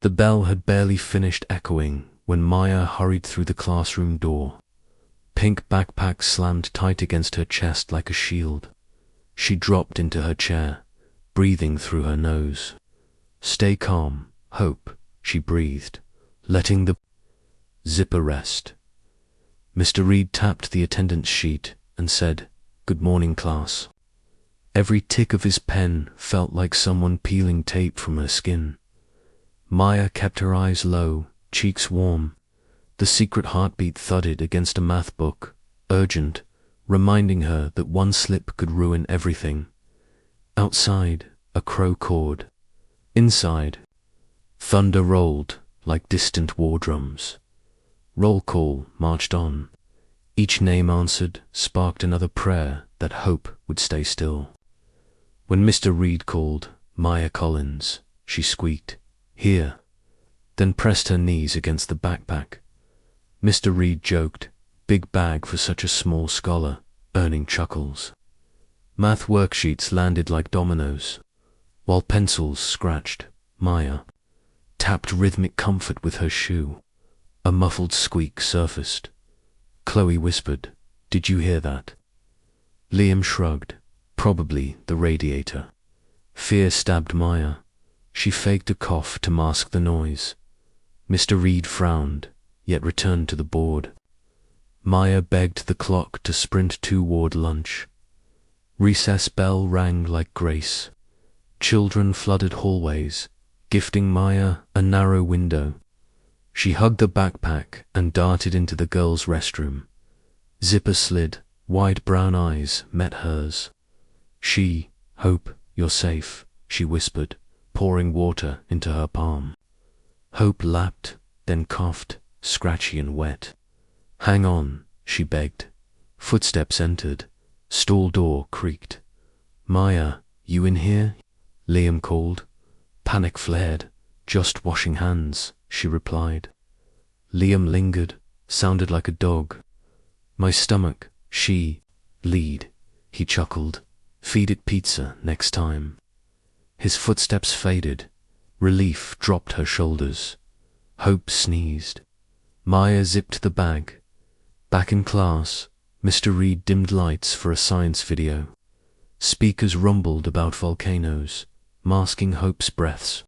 The bell had barely finished echoing when Maya hurried through the classroom door. Pink backpack slammed tight against her chest like a shield. She dropped into her chair, breathing through her nose. "Stay calm, Hope," she breathed, letting the zipper rest. Mr. Reed tapped the attendance sheet and said, "Good morning, class." Every tick of his pen felt like someone peeling tape from her skin. Maya kept her eyes low, cheeks warm. The secret heartbeat thudded against a math book, urgent, reminding her that one slip could ruin everything. Outside, a crow cawed. Inside, thunder rolled like distant war drums. Roll call marched on. Each name answered sparked another prayer that hope would stay still. When Mr. Reed called Maya Collins, she squeaked, "Here," then pressed her knees against the backpack. Mr. Reed joked, "Big bag for such a small scholar," earning chuckles. Math worksheets landed like dominoes, while pencils scratched. Maya tapped rhythmic comfort with her shoe. A muffled squeak surfaced. Chloe whispered, "Did you hear that?" Liam shrugged, "Probably the radiator." Fear stabbed Maya. She faked a cough to mask the noise. Mr. Reed frowned, yet returned to the board. Maya begged the clock to sprint toward lunch. Recess bell rang like grace. Children flooded hallways, gifting Maya a narrow window. She hugged the backpack and darted into the girls' restroom. Zipper slid, wide brown eyes met hers. "Hope, you're safe," she whispered, pouring water into her palm. Hope lapped, then coughed, scratchy and wet. "Hang on," she begged. Footsteps entered. Stall door creaked. "Maya, you in here?" Liam called. Panic flared. "Just washing hands," she replied. Liam lingered, sounded like a dog. "My stomach, lead," he chuckled. "Feed it pizza next time." His footsteps faded. Relief dropped her shoulders. Hope sneezed. Maya zipped the bag. Back in class, Mr. Reed dimmed lights for a science video. Speakers rumbled about volcanoes, masking Hope's breaths.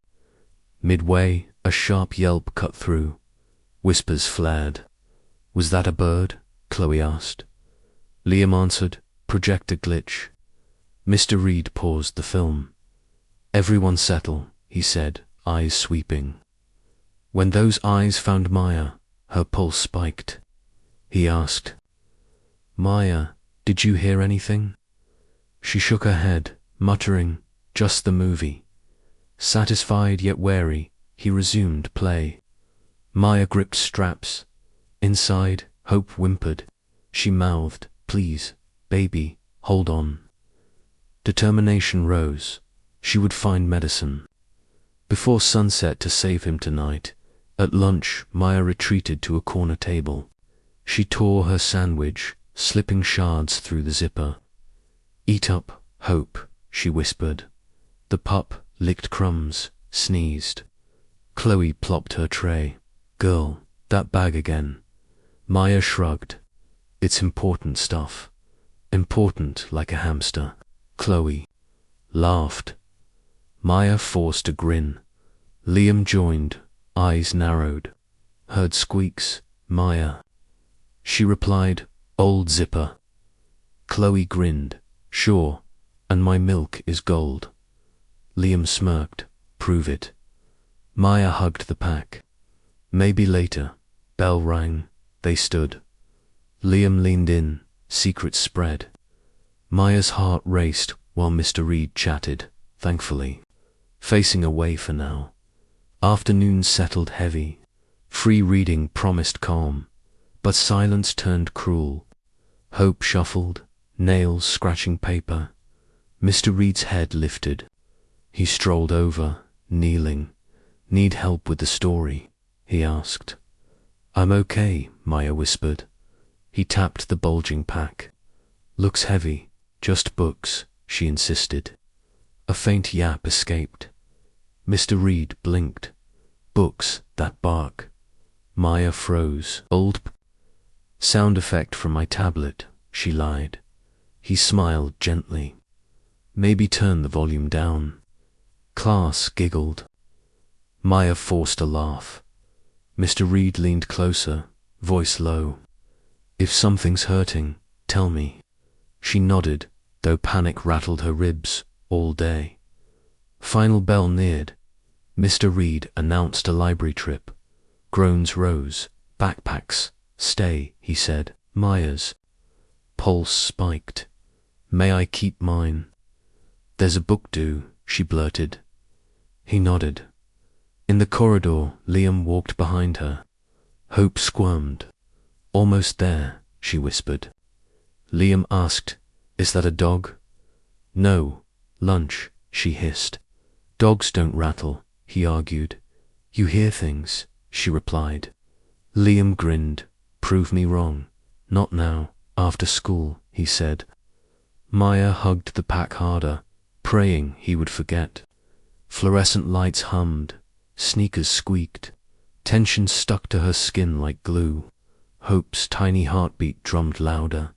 Midway, a sharp yelp cut through. Whispers flared. "Was that a bird?" Chloe asked. Liam answered, "Projector glitch." Mr. Reed paused the film. "Everyone settle," he said, eyes sweeping. When those eyes found Maya, her pulse spiked. He asked, "Maya, did you hear anything?" She shook her head, muttering, "Just the movie." Satisfied yet wary, he resumed play. Maya gripped straps. Inside, Hope whimpered. She mouthed, "Please, baby, hold on." Determination rose. She would find medicine. Before sunset to save him tonight. At lunch, Maya retreated to a corner table. She tore her sandwich, slipping shards through the zipper. "Eat up, Hope," she whispered. The pup licked crumbs, sneezed. Chloe plopped her tray. "Girl, that bag again." Maya shrugged. "It's important stuff. Important like a hamster." Chloe laughed. Maya forced a grin. Liam joined, eyes narrowed. Heard squeaks. "Maya." She replied, "Old zipper." Chloe grinned. "Sure, and my milk is gold." Liam smirked. "Prove it." Maya hugged the pack. "Maybe later." Bell rang. They stood. Liam leaned in, secrets spread. Maya's heart raced while Mr. Reed chatted, thankfully. Facing away for now. Afternoon settled heavy. Free reading promised calm, but silence turned cruel. Hope shuffled, nails scratching paper. Mr. Reed's head lifted. He strolled over, kneeling. "Need help with the story?" he asked. "I'm okay," Maya whispered. He tapped the bulging pack. "Looks heavy. Just books," she insisted. A faint yap escaped. Mr. Reed blinked. Books that bark. Maya froze. Old sound effect from my tablet, she lied. He smiled gently. Maybe turn the volume down. Class giggled. Maya forced a laugh. Mr. Reed leaned closer, voice low. If something's hurting, tell me. She nodded, though panic rattled her ribs all day. Final bell neared. Mr. Reed announced a library trip. Groans rose. Backpacks. Stay, he said. Maya's pulse spiked. May I keep mine? There's a book due, she blurted. He nodded. In the corridor, Liam walked behind her. Hope squirmed. Almost there, she whispered. Liam asked, Is that a dog? No, lunch, she hissed. Dogs don't rattle, he argued. You hear things, she replied. Liam grinned. Prove me wrong. Not now, after school, he said. Maya hugged the pack harder, praying he would forget. Fluorescent lights hummed. Sneakers squeaked. Tension stuck to her skin like glue. Hope's tiny heartbeat drummed louder.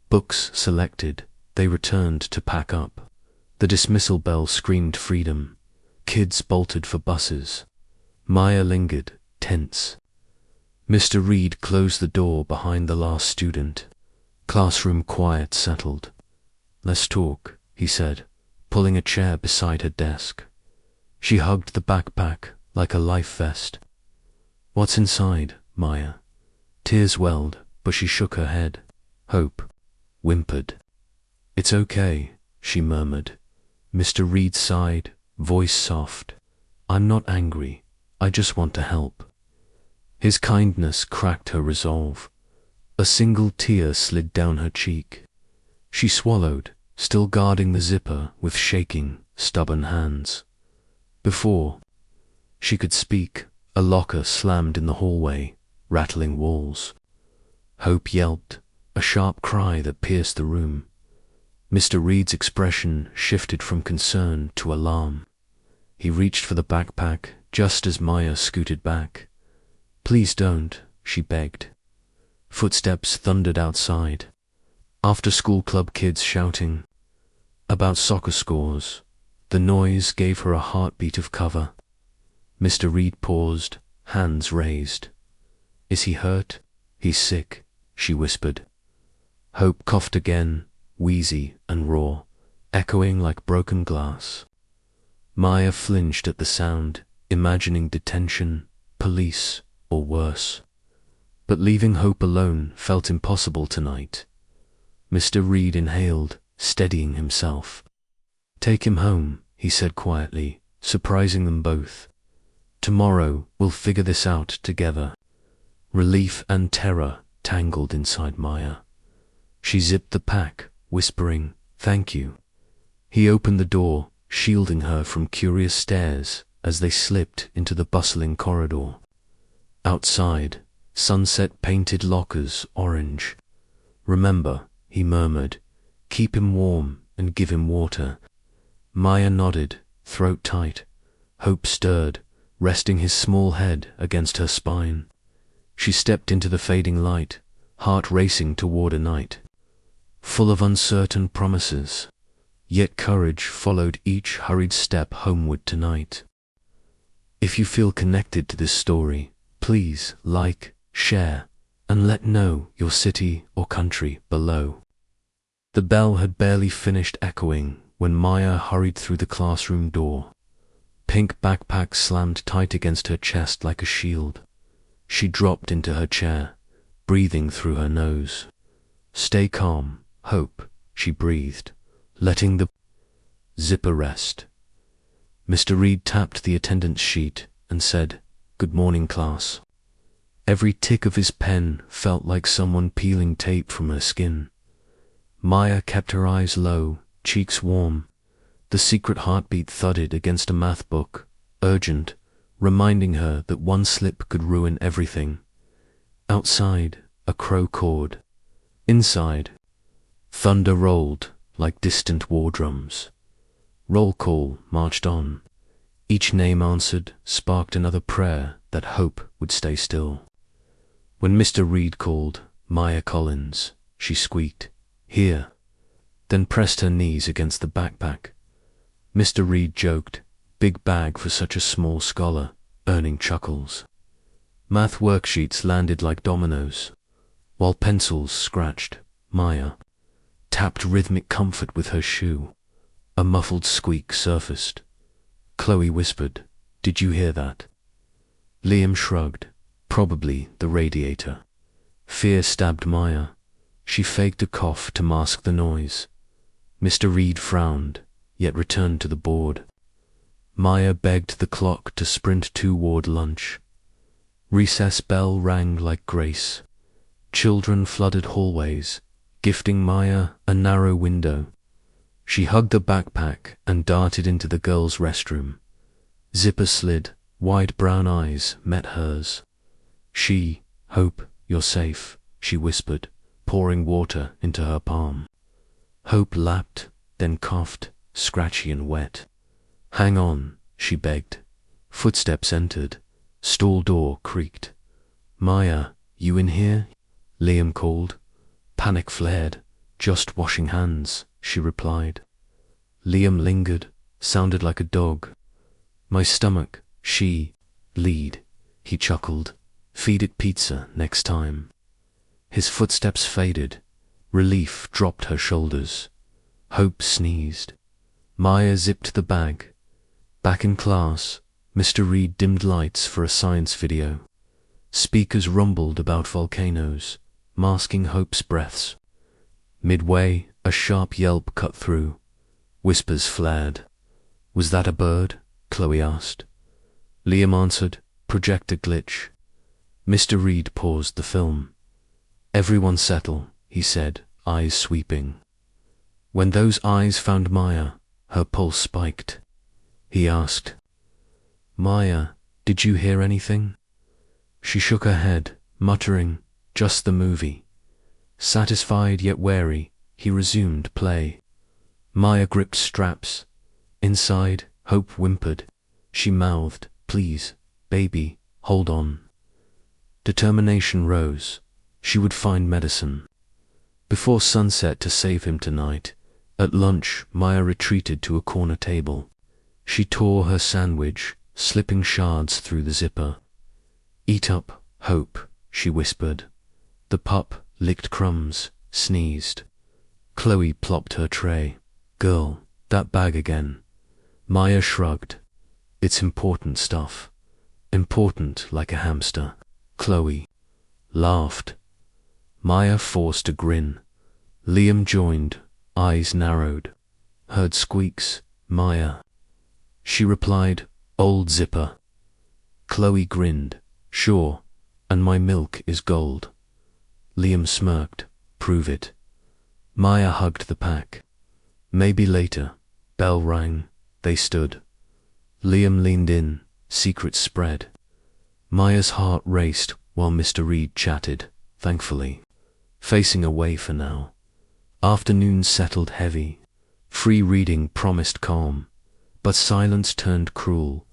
Books selected, they returned to pack up. The dismissal bell screamed freedom. Kids bolted for buses. Maya lingered, tense. Mr. Reed closed the door behind the last student. Classroom quiet settled. Let's talk, he said, pulling a chair beside her desk. She hugged the backpack like a life vest. What's inside, Maya? Tears welled, but she shook her head. Hope whimpered. It's okay, she murmured. Mr. Reed sighed, voice soft. I'm not angry. I just want to help. His kindness cracked her resolve. A single tear slid down her cheek. She swallowed, still guarding the zipper with shaking, stubborn hands. Before she could speak, a locker slammed in the hallway, rattling walls. Hope yelped, a sharp cry that pierced the room. Mr. Reed's expression shifted from concern to alarm. He reached for the backpack just as Maya scooted back. Please don't, she begged. Footsteps thundered outside. After-school club kids shouting about soccer scores. The noise gave her a heartbeat of cover. Mr. Reed paused, hands raised. Is he hurt? He's sick, she whispered. Hope coughed again, wheezy and raw, echoing like broken glass. Maya flinched at the sound, imagining detention, police, or worse. But leaving Hope alone felt impossible tonight. Mr. Reed inhaled, steadying himself. Take him home, he said quietly, surprising them both. Tomorrow we'll figure this out together. Relief and terror tangled inside Maya. She zipped the pack, whispering, Thank you. He opened the door, shielding her from curious stares as they slipped into the bustling corridor. Outside, sunset painted lockers orange. Remember, he murmured, keep him warm and give him water. Maya nodded, throat tight. Hope stirred, resting his small head against her spine. She stepped into the fading light, heart racing toward a night full of uncertain promises. Yet courage followed each hurried step homeward tonight. If you feel connected to this story, please like, share, and let know your city or country below. The bell had barely finished echoing when Maya hurried through the classroom door. Pink backpack slammed tight against her chest like a shield. She dropped into her chair, breathing through her nose. Stay calm, Hope, she breathed, letting the zipper rest. Mr. Reed tapped the attendance sheet and said, Good morning, class. Every tick of his pen felt like someone peeling tape from her skin. Maya kept her eyes low, cheeks warm. The secret heartbeat thudded against a math book, urgent, reminding her that one slip could ruin everything. Outside, a crow cawed. Inside, thunder rolled like distant war drums. Roll call marched on. Each name answered sparked another prayer that hope would stay still. When Mr. Reed called Maya Collins, she squeaked, "Here," then pressed her knees against the backpack. Mr. Reed joked, "Big bag for such a small scholar," earning chuckles. Math worksheets landed like dominoes, while pencils scratched. Maya tapped rhythmic comfort with her shoe. A muffled squeak surfaced. Chloe whispered, "Did you hear that?" Liam shrugged, "Probably the radiator." Fear stabbed Maya. She faked a cough to mask the noise. Mr. Reed frowned, yet returned to the board. Maya begged the clock to sprint toward lunch. Recess bell rang like grace. Children flooded hallways, gifting Maya a narrow window. She hugged the backpack and darted into the girls' restroom. Zipper slid, wide brown eyes met hers. "Hope, you're safe," she whispered, pouring water into her palm. Hope lapped, then coughed, scratchy and wet. "Hang on," she begged. Footsteps entered. Stall door creaked. "Maya, you in here?" Liam called. Panic flared. "Just washing hands," she replied. Liam lingered, sounded like a dog. "My stomach, lead," he chuckled. "Feed it pizza next time." His footsteps faded. Relief dropped her shoulders. Hope sneezed. Maya zipped the bag. Back in class, Mr. Reed dimmed lights for a science video. Speakers rumbled about volcanoes, masking Hope's breaths. Midway, a sharp yelp cut through. Whispers flared. "Was that a bird?" Chloe asked. Liam answered, "Projector glitch." Mr. Reed paused the film. "Everyone settle," he said, eyes sweeping. When those eyes found Maya, her pulse spiked. He asked, "Maya, did you hear anything?" She shook her head, muttering, "Just the movie." Satisfied yet wary, he resumed play. Maya gripped straps. Inside, Hope whimpered. She mouthed, "Please, baby, hold on." Determination rose. She would find medicine. Before sunset to save him tonight. At lunch, Maya retreated to a corner table. She tore her sandwich, slipping shards through the zipper. "Eat up, Hope," she whispered. The pup licked crumbs, sneezed. Chloe plopped her tray. "Girl, that bag again." Maya shrugged. "It's important stuff. Important like a hamster." Chloe laughed. Maya forced a grin. Liam joined, eyes narrowed. Heard squeaks. "Maya." She replied, "Old zipper." Chloe grinned. "Sure, and my milk is gold." Liam smirked. "Prove it." Maya hugged the pack. "Maybe later." Bell rang. They stood. Liam leaned in, secrets spread. Maya's heart raced while Mr. Reed chatted, thankfully. Facing away for now. Afternoon settled heavy. Free reading promised calm, but silence turned cruel.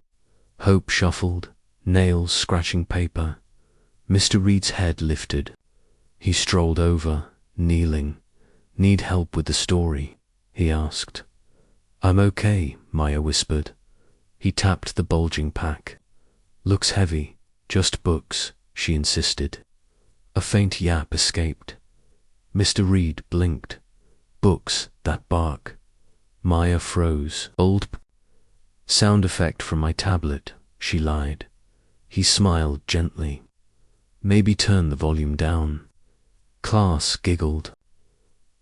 Hope shuffled, nails scratching paper. Mr. Reed's head lifted. He strolled over, kneeling. "Need help with the story?" he asked. "I'm okay," Maya whispered. He tapped the bulging pack. "Looks heavy. Just books," she insisted. A faint yap escaped. Mr. Reed blinked. "Books that bark." Maya froze. Sound effect from my tablet," she lied. He smiled gently. "Maybe turn the volume down." Class giggled.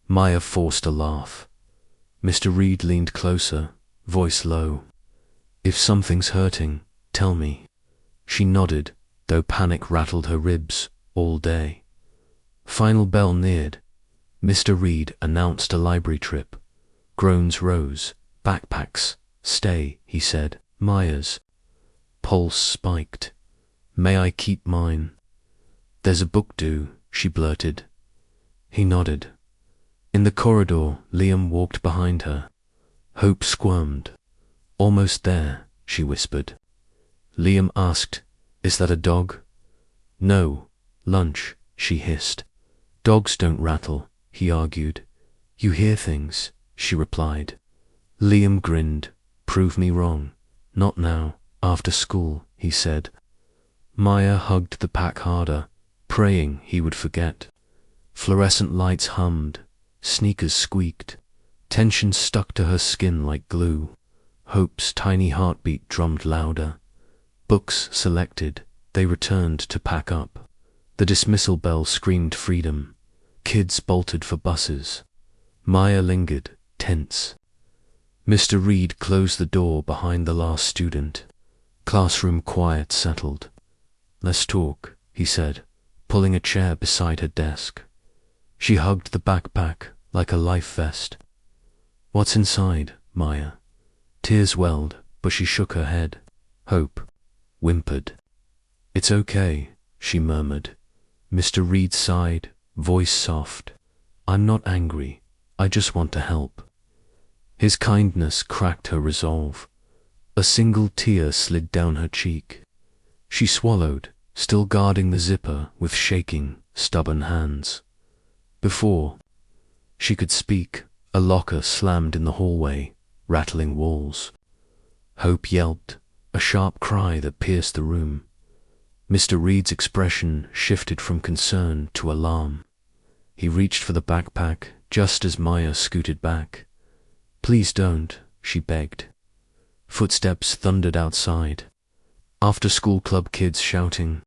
Maya forced a laugh. Mr. Reed leaned closer, voice low. "If something's hurting, tell me." She nodded, though panic rattled her ribs all day. Final bell neared. Mr. Reed announced a library trip. Groans rose. "Backpacks. Stay," he said. "Maya's." Pulse spiked. "May I keep mine?" "There's a book due," she blurted. He nodded. In the corridor, Liam walked behind her. Hope squirmed. "Almost there," she whispered. Liam asked, "Is that a dog?" "No, lunch," she hissed. "Dogs don't rattle," he argued. "You hear things," she replied. Liam grinned. "Prove me wrong." "Not now, after school," he said. Maya hugged the pack harder, praying he would forget. Fluorescent lights hummed, sneakers squeaked, tension stuck to her skin like glue. Hope's tiny heartbeat drummed louder. Books selected, they returned to pack up. The dismissal bell screamed freedom. Kids bolted for buses. Maya lingered, tense. Mr. Reed closed the door behind the last student. Classroom quiet settled. "Let's talk," he said, pulling a chair beside her desk. She hugged the backpack like a life vest. "What's inside, Maya?" Tears welled, but she shook her head. Hope whimpered. "It's okay," she murmured. Mr. Reed sighed, voice soft. "I'm not angry. I just want to help." His kindness cracked her resolve. A single tear slid down her cheek. She swallowed, still guarding the zipper with shaking, stubborn hands. Before she could speak, a locker slammed in the hallway, rattling walls. Hope yelped, a sharp cry that pierced the room. Mr. Reed's expression shifted from concern to alarm. He reached for the backpack just as Maya scooted back. "Please don't," she begged. Footsteps thundered outside. After-school club kids shouting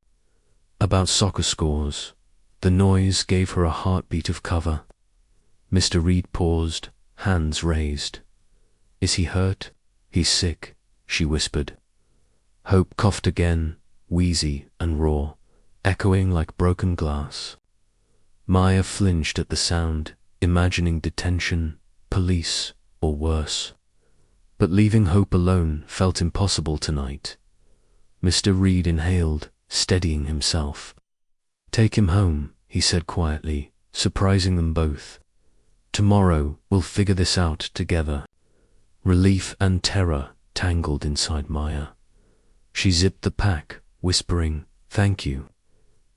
about soccer scores. The noise gave her a heartbeat of cover. Mr. Reed paused, hands raised. "Is he hurt?" "He's sick," she whispered. Hope coughed again, wheezy and raw, echoing like broken glass. Maya flinched at the sound, imagining detention, police, or worse. But leaving Hope alone felt impossible tonight. Mr. Reed inhaled, steadying himself. "Take him home," he said quietly, surprising them both. "Tomorrow we'll figure this out together." Relief and terror tangled inside Maya. She zipped the pack, whispering, "Thank you."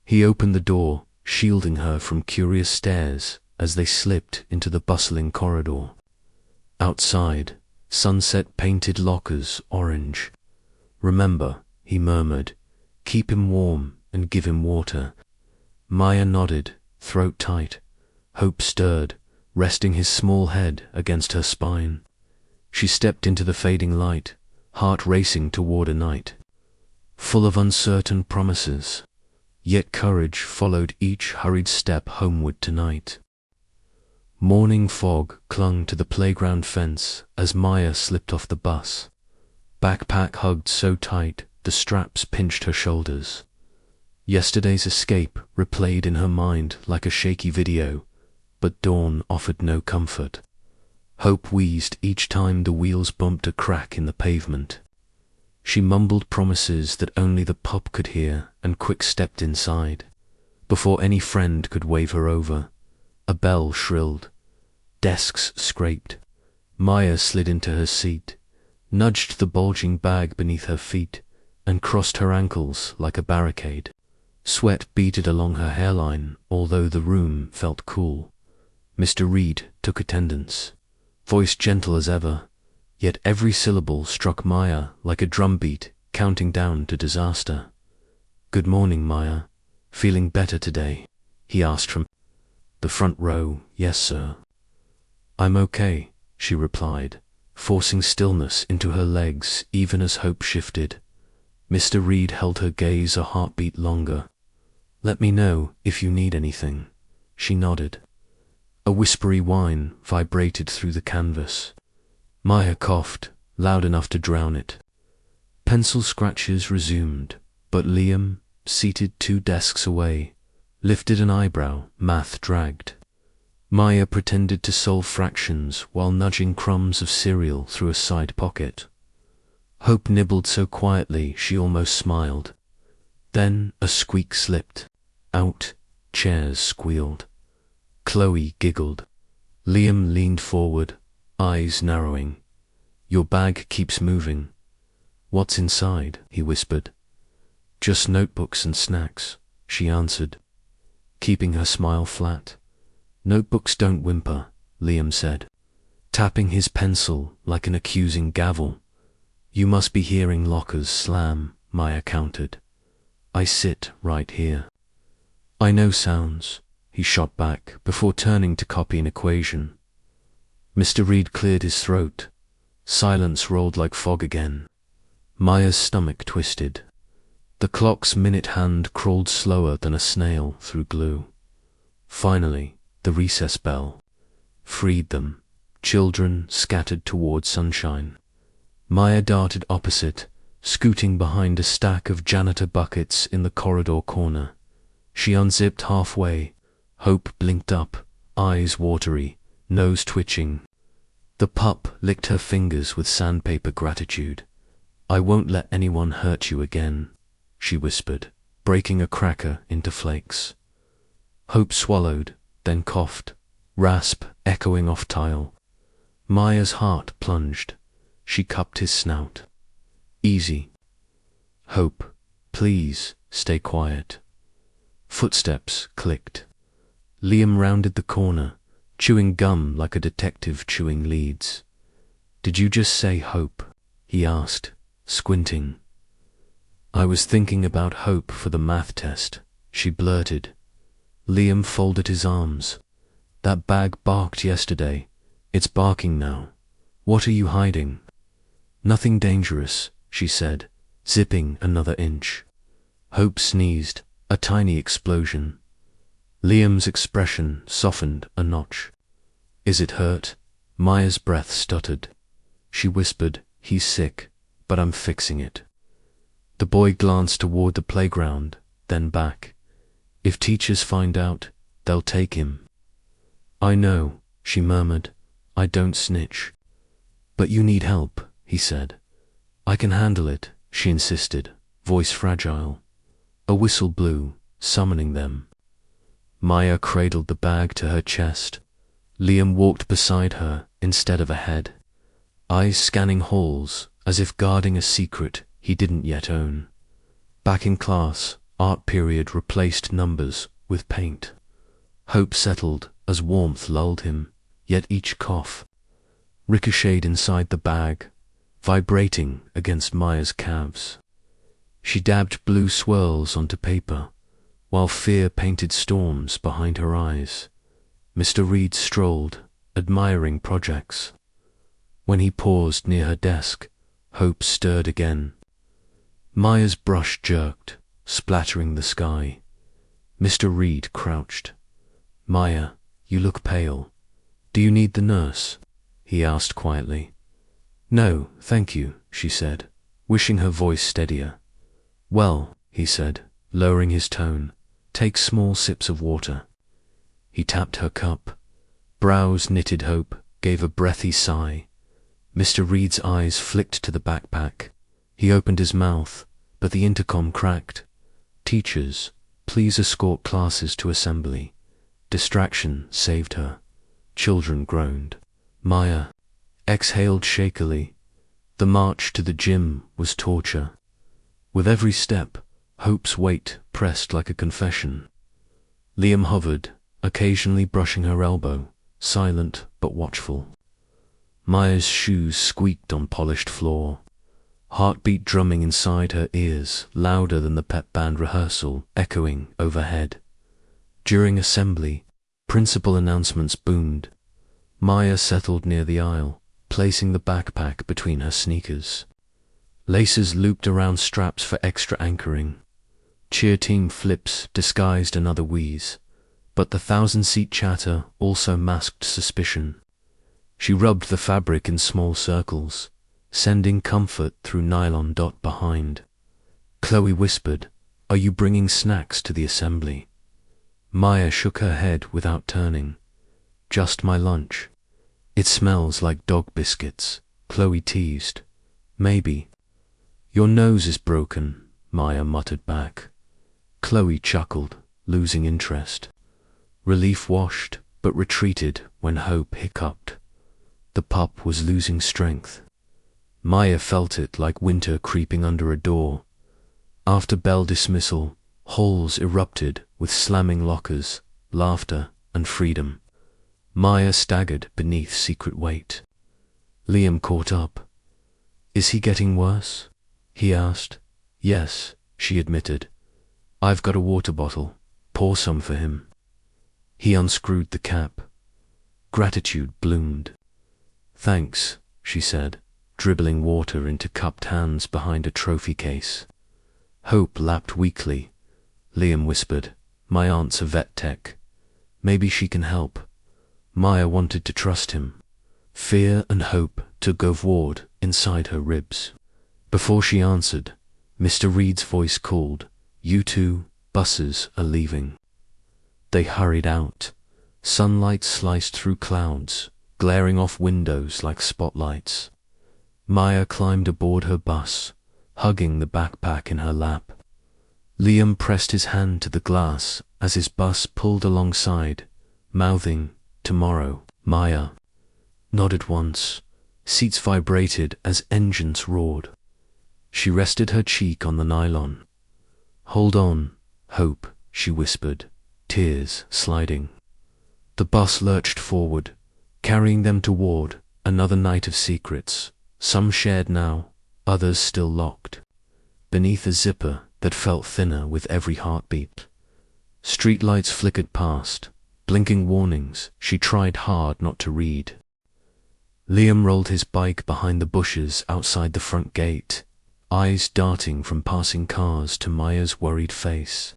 He opened the door, shielding her from curious stares as they slipped into the bustling corridor. Outside, sunset painted lockers orange. "Remember," he murmured, "keep him warm and give him water." Maya nodded, throat tight. Hope stirred, resting his small head against her spine. She stepped into the fading light, heart racing toward a night full of uncertain promises, yet courage followed each hurried step homeward tonight. Morning fog clung to the playground fence as Maya slipped off the bus. Backpack hugged so tight the straps pinched her shoulders. Yesterday's escape replayed in her mind like a shaky video, but dawn offered no comfort. Hope wheezed each time the wheels bumped a crack in the pavement. She mumbled promises that only the pup could hear and quick-stepped inside. Before any friend could wave her over, a bell shrilled. Desks scraped. Maya slid into her seat, nudged the bulging bag beneath her feet, and crossed her ankles like a barricade. Sweat beaded along her hairline, although the room felt cool. Mr. Reed took attendance, voice gentle as ever, yet every syllable struck Maya like a drumbeat counting down to disaster. "Good morning, Maya. Feeling better today?" he asked from the front row. "Yes, sir." "I'm okay," she replied, forcing stillness into her legs even as Hope shifted. Mr. Reed held her gaze a heartbeat longer. "Let me know if you need anything." She nodded. A whispery whine vibrated through the canvas. Maya coughed, loud enough to drown it. Pencil scratches resumed, but Liam, seated 2 desks away, lifted an eyebrow, math dragged. Maya pretended to solve fractions while nudging crumbs of cereal through a side pocket. Hope nibbled so quietly she almost smiled. Then a squeak slipped. Out, chairs squealed. Chloe giggled. Liam leaned forward, eyes narrowing. "Your bag keeps moving." "What's inside?" he whispered. "Just notebooks and snacks," she answered, keeping her smile flat. "Notebooks don't whimper," Liam said, tapping his pencil like an accusing gavel. "You must be hearing lockers slam," Maya countered. "I sit right here." "I know sounds," he shot back before turning to copy an equation. Mr. Reed cleared his throat. Silence rolled like fog again. Maya's stomach twisted. The clock's minute hand crawled slower than a snail through glue. Finally, the recess bell freed them, children scattered toward sunshine. Maya darted opposite, scooting behind a stack of janitor buckets in the corridor corner. She unzipped halfway. Hope blinked up, eyes watery, nose twitching. The pup licked her fingers with sandpaper gratitude. "I won't let anyone hurt you again," she whispered, breaking a cracker into flakes. Hope swallowed, then coughed, rasp echoing off tile. Maya's heart plunged. She cupped his snout. "Easy. Hope, please stay quiet." Footsteps clicked. Liam rounded the corner, chewing gum like a detective chewing leads. "Did you just say Hope?" he asked, squinting. "I was thinking about Hope for the math test," she blurted. Liam folded his arms. "That bag barked yesterday. It's barking now. What are you hiding?" "Nothing dangerous," she said, zipping another inch. Hope sneezed, a tiny explosion. Liam's expression softened a notch. "Is it hurt?" Maya's breath stuttered. She whispered, "He's sick, but I'm fixing it." The boy glanced toward the playground, then back. "If teachers find out, they'll take him." "I know," she murmured. "I don't snitch." "But you need help," he said. "I can handle it," she insisted, voice fragile. A whistle blew, summoning them. Maya cradled the bag to her chest. Liam walked beside her instead of ahead, eyes scanning halls as if guarding a secret he didn't yet own. Back in class, art period replaced numbers with paint. Hope settled as warmth lulled him, yet each cough ricocheted inside the bag, vibrating against Maya's calves. She dabbed blue swirls onto paper, while fear painted storms behind her eyes. Mr. Reed strolled, admiring projects. When he paused near her desk, Hope stirred again. Maya's brush jerked, splattering the sky. Mr. Reed crouched. "Maya, you look pale. Do you need the nurse?" he asked quietly. "No, thank you," she said, wishing her voice steadier. "Well," he said, lowering his tone, "take small sips of water." He tapped her cup. Brows knitted. Hope gave a breathy sigh. Mr. Reed's eyes flicked to the backpack. He opened his mouth, but the intercom cracked. "Teachers, please escort classes to assembly." Distraction saved her. Children groaned. Maya exhaled shakily. The march to the gym was torture. With every step, Hope's weight pressed like a confession. Liam hovered, occasionally brushing her elbow, silent but watchful. Maya's shoes squeaked on polished floor. Heartbeat drumming inside her ears, louder than the pep band rehearsal, echoing overhead. During assembly, principal announcements boomed. Maya settled near the aisle, placing the backpack between her sneakers. Laces looped around straps for extra anchoring. Cheer team flips disguised another wheeze, but the thousand-seat chatter also masked suspicion. She rubbed the fabric in small circles, sending comfort through nylon dot behind. Chloe whispered, "Are you bringing snacks to the assembly?" Maya shook her head without turning. "Just my lunch." "It smells like dog biscuits," Chloe teased. "Maybe." "Your nose is broken," Maya muttered back. Chloe chuckled, losing interest. Relief washed, but retreated when Hope hiccuped. The pup was losing strength. Maya felt it like winter creeping under a door. After bell dismissal, halls erupted with slamming lockers, laughter, and freedom. Maya staggered beneath secret weight. Liam caught up. "Is he getting worse?" he asked. "Yes," she admitted. "I've got a water bottle. Pour some for him." He unscrewed the cap. Gratitude bloomed. "Thanks," she said, dribbling water into cupped hands behind a trophy case. Hope lapped weakly. Liam whispered, "My aunt's a vet tech. Maybe she can help." Maya wanted to trust him. Fear and hope took ward inside her ribs. Before she answered, Mr. Reed's voice called, "You two, buses are leaving." They hurried out. Sunlight sliced through clouds, glaring off windows like spotlights. Maya climbed aboard her bus, hugging the backpack in her lap. Liam pressed his hand to the glass as his bus pulled alongside, mouthing, "Tomorrow." Maya nodded once. Seats vibrated as engines roared. She rested her cheek on the nylon. "Hold on, Hope," she whispered, tears sliding. The bus lurched forward, carrying them toward another night of secrets, some shared now, others still locked. Beneath a zipper that felt thinner with every heartbeat. Streetlights flickered past, blinking warnings she tried hard not to read. Liam rolled his bike behind the bushes outside the front gate, eyes darting from passing cars to Maya's worried face.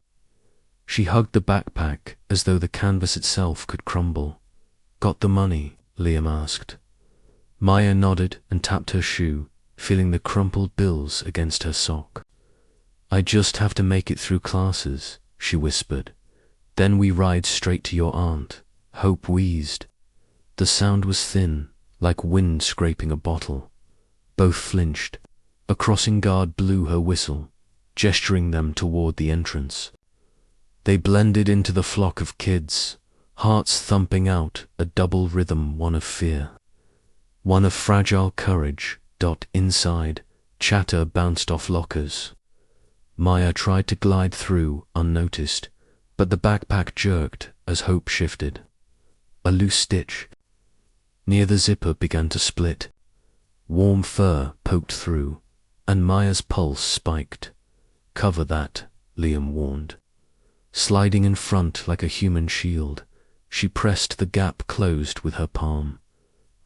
She hugged the backpack as though the canvas itself could crumble. "Got the money?" Liam asked. Maya nodded and tapped her shoe, feeling the crumpled bills against her sock. "I just have to make it through classes," she whispered. "Then we ride straight to your aunt." Hope wheezed. The sound was thin, like wind scraping a bottle. Both flinched. A crossing guard blew her whistle, gesturing them toward the entrance. They blended into the flock of kids, hearts thumping out a double rhythm, one of fear, one of fragile courage. Inside, chatter bounced off lockers. Maya tried to glide through unnoticed, but the backpack jerked as Hope shifted. A loose stitch near the zipper began to split. Warm fur poked through, and Maya's pulse spiked. "Cover that," Liam warned. Sliding in front like a human shield, she pressed the gap closed with her palm.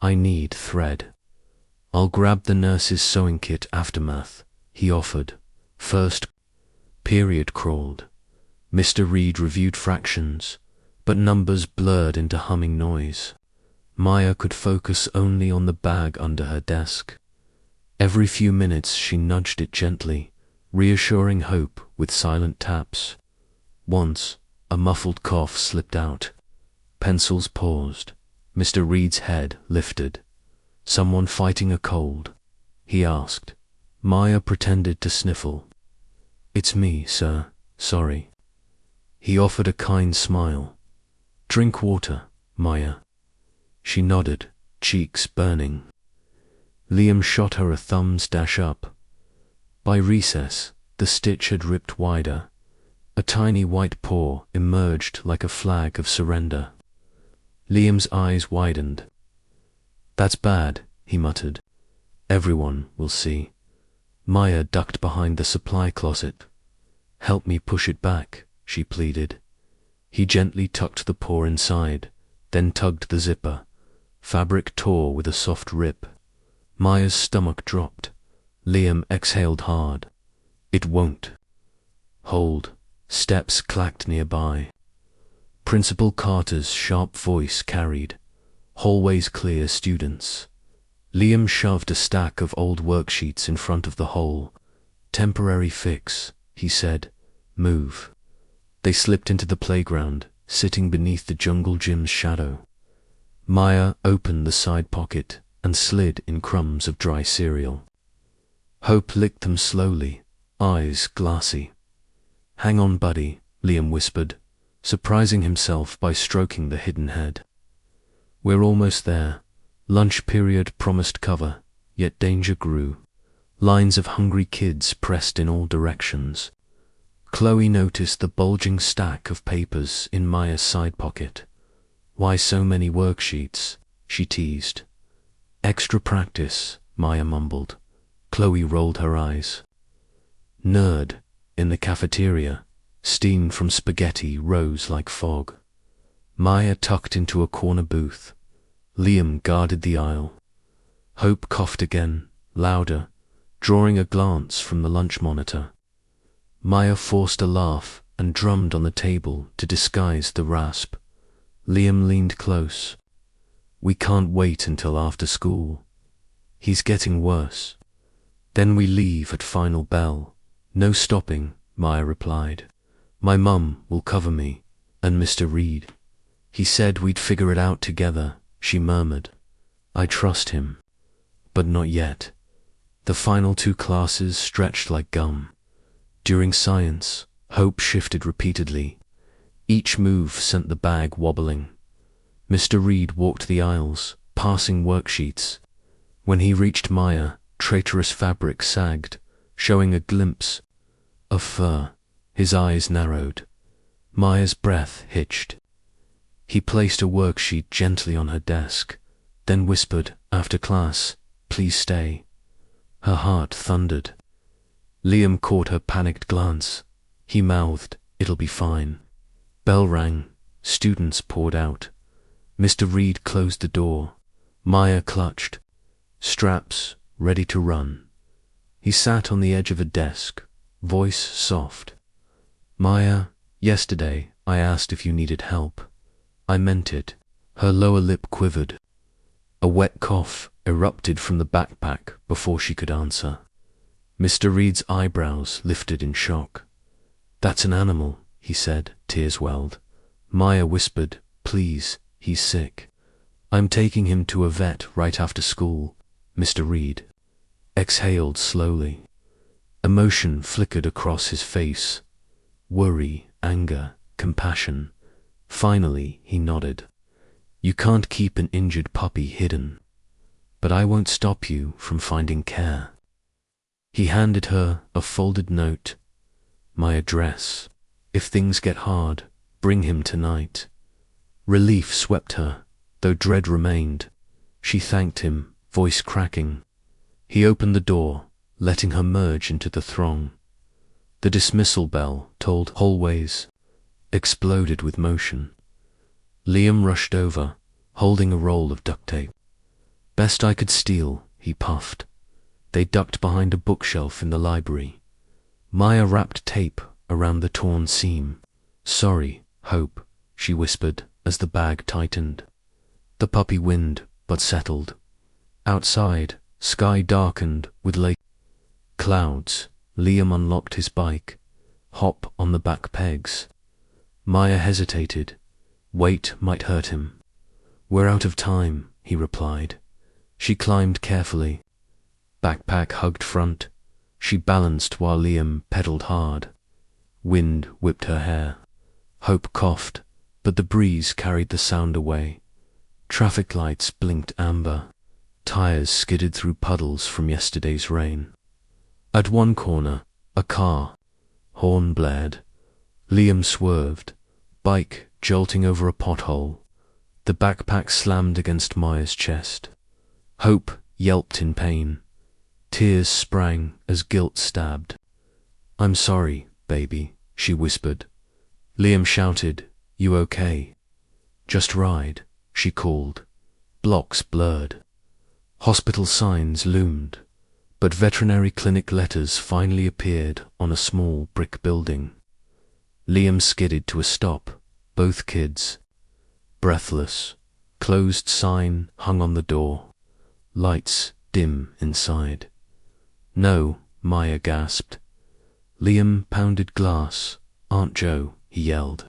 "I need thread." "I'll grab the nurse's sewing kit aftermath," he offered. First period crawled. Mr. Reed reviewed fractions, but numbers blurred into humming noise. Maya could focus only on the bag under her desk. Every few minutes she nudged it gently, reassuring Hope with silent taps. Once, a muffled cough slipped out. Pencils paused. Mr. Reed's head lifted. "Someone fighting a cold?" he asked. Maya pretended to sniffle. "It's me, sir. Sorry." He offered a kind smile. "Drink water, Maya." She nodded, cheeks burning. Liam shot her a thumbs dash up. By recess, the stitch had ripped wider. A tiny white paw emerged like a flag of surrender. Liam's eyes widened. "That's bad," he muttered. "Everyone will see." Maya ducked behind the supply closet. "Help me push it back," she pleaded. He gently tucked the paw inside, then tugged the zipper. Fabric tore with a soft rip. Maya's stomach dropped. Liam exhaled hard. "It won't." "Hold." Steps clacked nearby. Principal Carter's sharp voice carried. "Hallways clear, students." Liam shoved a stack of old worksheets in front of the hole. "Temporary fix," he said. "Move." They slipped into the playground, sitting beneath the jungle gym's shadow. Maya opened the side pocket and slid in crumbs of dry cereal. Hope licked them slowly, eyes glassy. "Hang on, buddy," Liam whispered, surprising himself by stroking the hidden head. "We're almost there. Lunch period promised cover. yet danger grew. Lines of hungry kids pressed in all directions. Chloe noticed the bulging stack of papers in Maya's side pocket. "Why so many worksheets?" she teased. "Extra practice," Maya mumbled. Chloe rolled her eyes. Nerd. In the cafeteria, steam from spaghetti rose like fog. Maya tucked into a corner booth. Liam guarded the aisle. Hope coughed again, louder, drawing a glance from the lunch monitor. Maya forced a laugh and drummed on the table to disguise the rasp. Liam leaned close. "We can't wait until after school. He's getting worse. Then we leave at final bell." "No stopping," Maya replied. "My mum will cover me, and Mr. Reed. He said we'd figure it out together," she murmured. "I trust him. But not yet." The final 2 classes stretched like gum. During science, Hope shifted repeatedly. Each move sent the bag wobbling. Mr. Reed walked the aisles, passing worksheets. When he reached Maya, traitorous fabric sagged, showing a glimpse of fur. His eyes narrowed. Maya's breath hitched. He placed a worksheet gently on her desk, then whispered, "After class, please stay." Her heart thundered. Liam caught her panicked glance. He mouthed, "It'll be fine." Bell rang. Students poured out. Mr. Reed closed the door. Maya clutched. Straps, ready to run. He sat on the edge of a desk, voice soft. "Maya, yesterday I asked if you needed help. I meant it." Her lower lip quivered. A wet cough erupted from the backpack before she could answer. Mr. Reed's eyebrows lifted in shock. "That's an animal," he said, tears welled. Maya whispered, "Please, he's sick. I'm taking him to a vet right after school." Mr. Reed exhaled slowly. Emotion flickered across his face. Worry, anger, compassion. Finally, he nodded. "You can't keep an injured puppy hidden. But I won't stop you from finding care." He handed her a folded note. "My address. If things get hard, bring him tonight." Relief swept her, though dread remained. She thanked him, voice cracking. He opened the door, letting her merge into the throng. The dismissal bell tolled. Hallways exploded with motion. Liam rushed over, holding a roll of duct tape. "Best I could steal," he puffed. They ducked behind a bookshelf in the library. Maya wrapped tape around the torn seam. "Sorry, Hope," she whispered as the bag tightened. The puppy whined, but settled. Outside, sky darkened with late clouds. Liam unlocked his bike. "Hop on the back pegs." Maya hesitated. Weight might hurt him. "We're out of time," he replied. She climbed carefully. Backpack hugged front. She balanced while Liam pedaled hard. Wind whipped her hair. Hope coughed, but the breeze carried the sound away. Traffic lights blinked amber. Tires skidded through puddles from yesterday's rain. At one corner, a car. Horn blared. Liam swerved, bike jolting over a pothole. The backpack slammed against Maya's chest. Hope yelped in pain. Tears sprang as guilt stabbed. "I'm sorry, baby," she whispered. Liam shouted, "You okay?" "Just ride," she called. Blocks blurred. Hospital signs loomed, but veterinary clinic letters finally appeared on a small brick building. Liam skidded to a stop, both kids. Breathless, closed sign hung on the door. Lights dim inside. "No," Maya gasped. Liam pounded glass. "Aunt Joe," he yelled.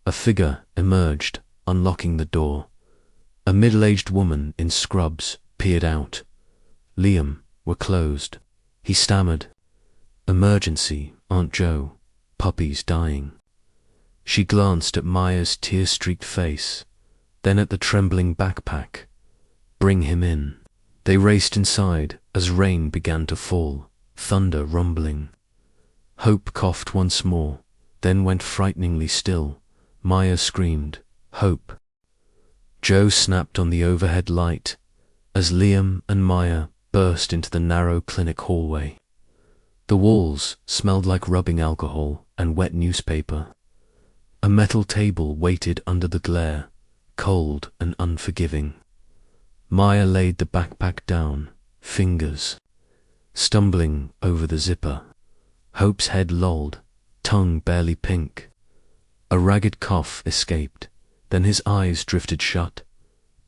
A figure emerged, unlocking the door. A middle-aged woman in scrubs peered out. "Liam, we're closed." He stammered. "Emergency, Aunt Joe. Puppy's dying." She glanced at Maya's tear-streaked face, then at the trembling backpack. "Bring him in." They raced inside as rain began to fall, thunder rumbling. Hope coughed once more, then went frighteningly still. Maya screamed, "Hope!" Joe snapped on the overhead light as Liam and Maya burst into the narrow clinic hallway. The walls smelled like rubbing alcohol and wet newspaper. A metal table waited under the glare, cold and unforgiving. Maya laid the backpack down, fingers stumbling over the zipper. Hope's head lolled, tongue barely pink. A ragged cough escaped, then his eyes drifted shut.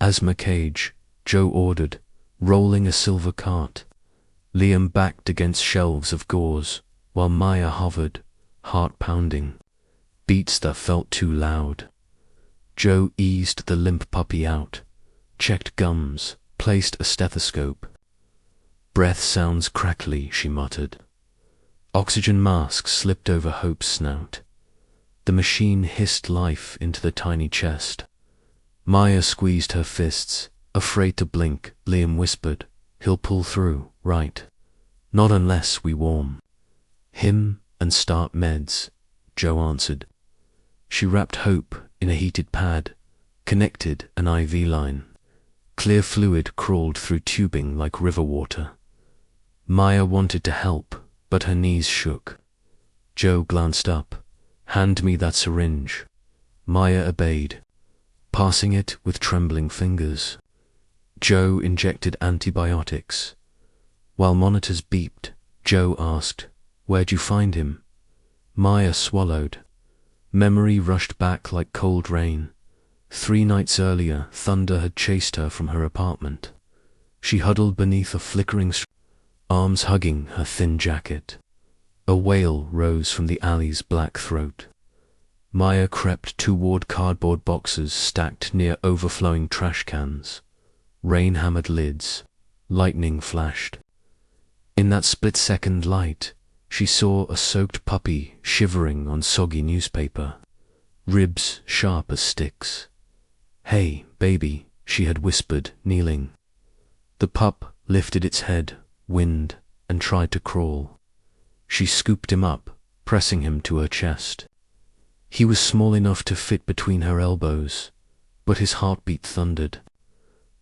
"Asthma cage," Joe ordered, rolling a silver cart. Liam backed against shelves of gauze, while Maya hovered, heart pounding, beats that felt too loud. Joe eased the limp puppy out, checked gums, placed a stethoscope. "Breath sounds crackly," she muttered. Oxygen masks slipped over Hope's snout. The machine hissed life into the tiny chest. Maya squeezed her fists, afraid to blink. Liam whispered, "He'll pull through, right? Not unless we warm him and start meds," Joe answered. She wrapped Hope in a heated pad, connected an IV line. Clear fluid crawled through tubing like river water. Maya wanted to help, but her knees shook. Joe glanced up. "Hand me that syringe." Maya obeyed, passing it with trembling fingers. Joe injected antibiotics. While monitors beeped, Joe asked, "Where'd you find him?" Maya swallowed. Memory rushed back like cold rain. 3 nights earlier, thunder had chased her from her apartment. She huddled beneath a flickering arms hugging her thin jacket. A wail rose from the alley's black throat. Maya crept toward cardboard boxes stacked near overflowing trash cans. Rain-hammered lids. Lightning flashed. In that split-second light, she saw a soaked puppy shivering on soggy newspaper, ribs sharp as sticks. "Hey, baby," she had whispered, kneeling. The pup lifted its head, wind, and tried to crawl. She scooped him up, pressing him to her chest. He was small enough to fit between her elbows, but his heartbeat thundered.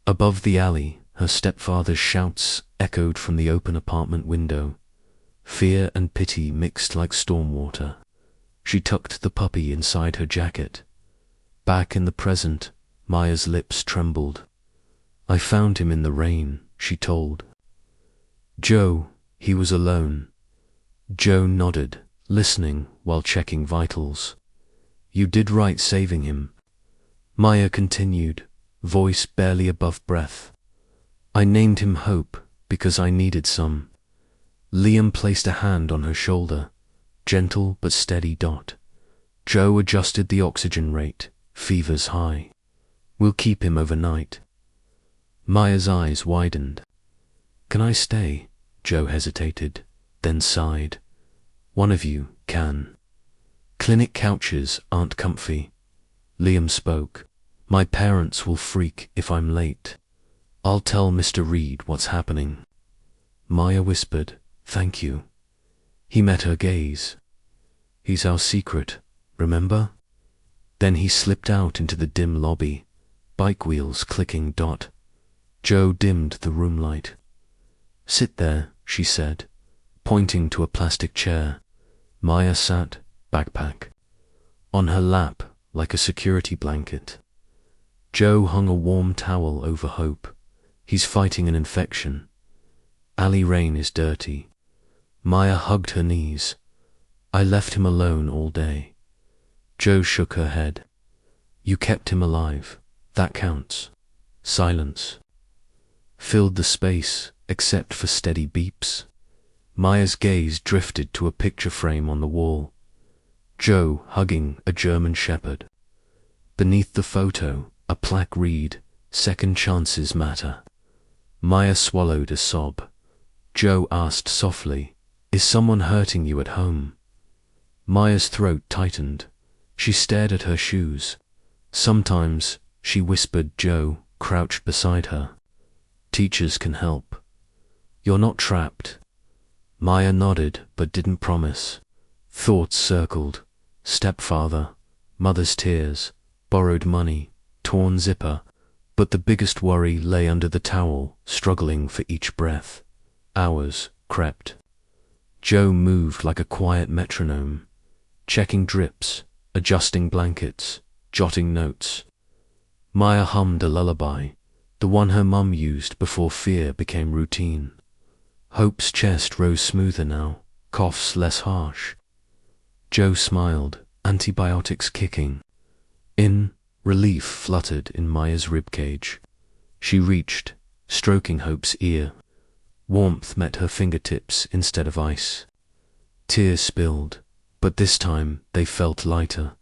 Above the alley, her stepfather's shouts echoed from the open apartment window. Fear and pity mixed like storm water. She tucked the puppy inside her jacket. Back in the present, Maya's lips trembled. "I found him in the rain," she told. "Joe, he was alone." Joe nodded, listening while checking vitals. "You did right saving him." Maya continued, voice barely above breath. "I named him Hope because I needed some." Liam placed a hand on her shoulder, gentle but steady dot. Joe adjusted the oxygen rate, fever's high. "We'll keep him overnight." Maya's eyes widened. "Can I stay?" Joe hesitated, then sighed. "One of you can." "Clinic couches aren't comfy." Liam spoke. "My parents will freak if I'm late. I'll tell Mr. Reed what's happening." Maya whispered, "Thank you." He met her gaze. "He's our secret, remember?" Then he slipped out into the dim lobby, bike wheels clicking dot. Joe dimmed the room light. "Sit there," she said, pointing to a plastic chair. Maya sat, backpack on her lap like a security blanket. Joe hung a warm towel over Hope. "He's fighting an infection. Alley rain is dirty." Maya hugged her knees. "I left him alone all day." Joe shook her head. "You kept him alive. That counts." Silence filled the space, except for steady beeps. Maya's gaze drifted to a picture frame on the wall. Joe hugging a German shepherd. Beneath the photo, a plaque read, "Second chances matter." Maya swallowed a sob. Joe asked softly, "Is someone hurting you at home?" Maya's throat tightened. She stared at her shoes. "Sometimes," she whispered. Joe crouched beside her. Teachers can help. You're not trapped. Maya nodded but didn't promise. Thoughts circled. Stepfather, mother's tears, borrowed money, torn zipper, but the biggest worry lay under the towel, struggling for each breath. Hours crept. Joe moved like a quiet metronome, checking drips, adjusting blankets, jotting notes. Maya hummed a lullaby, the one her mum used before fear became routine. Hope's chest rose smoother now, coughs less harsh. Joe smiled, antibiotics kicking. Relief fluttered in Maya's ribcage. She reached, stroking Hope's ear. Warmth met her fingertips instead of ice. Tears spilled, but this time they felt lighter.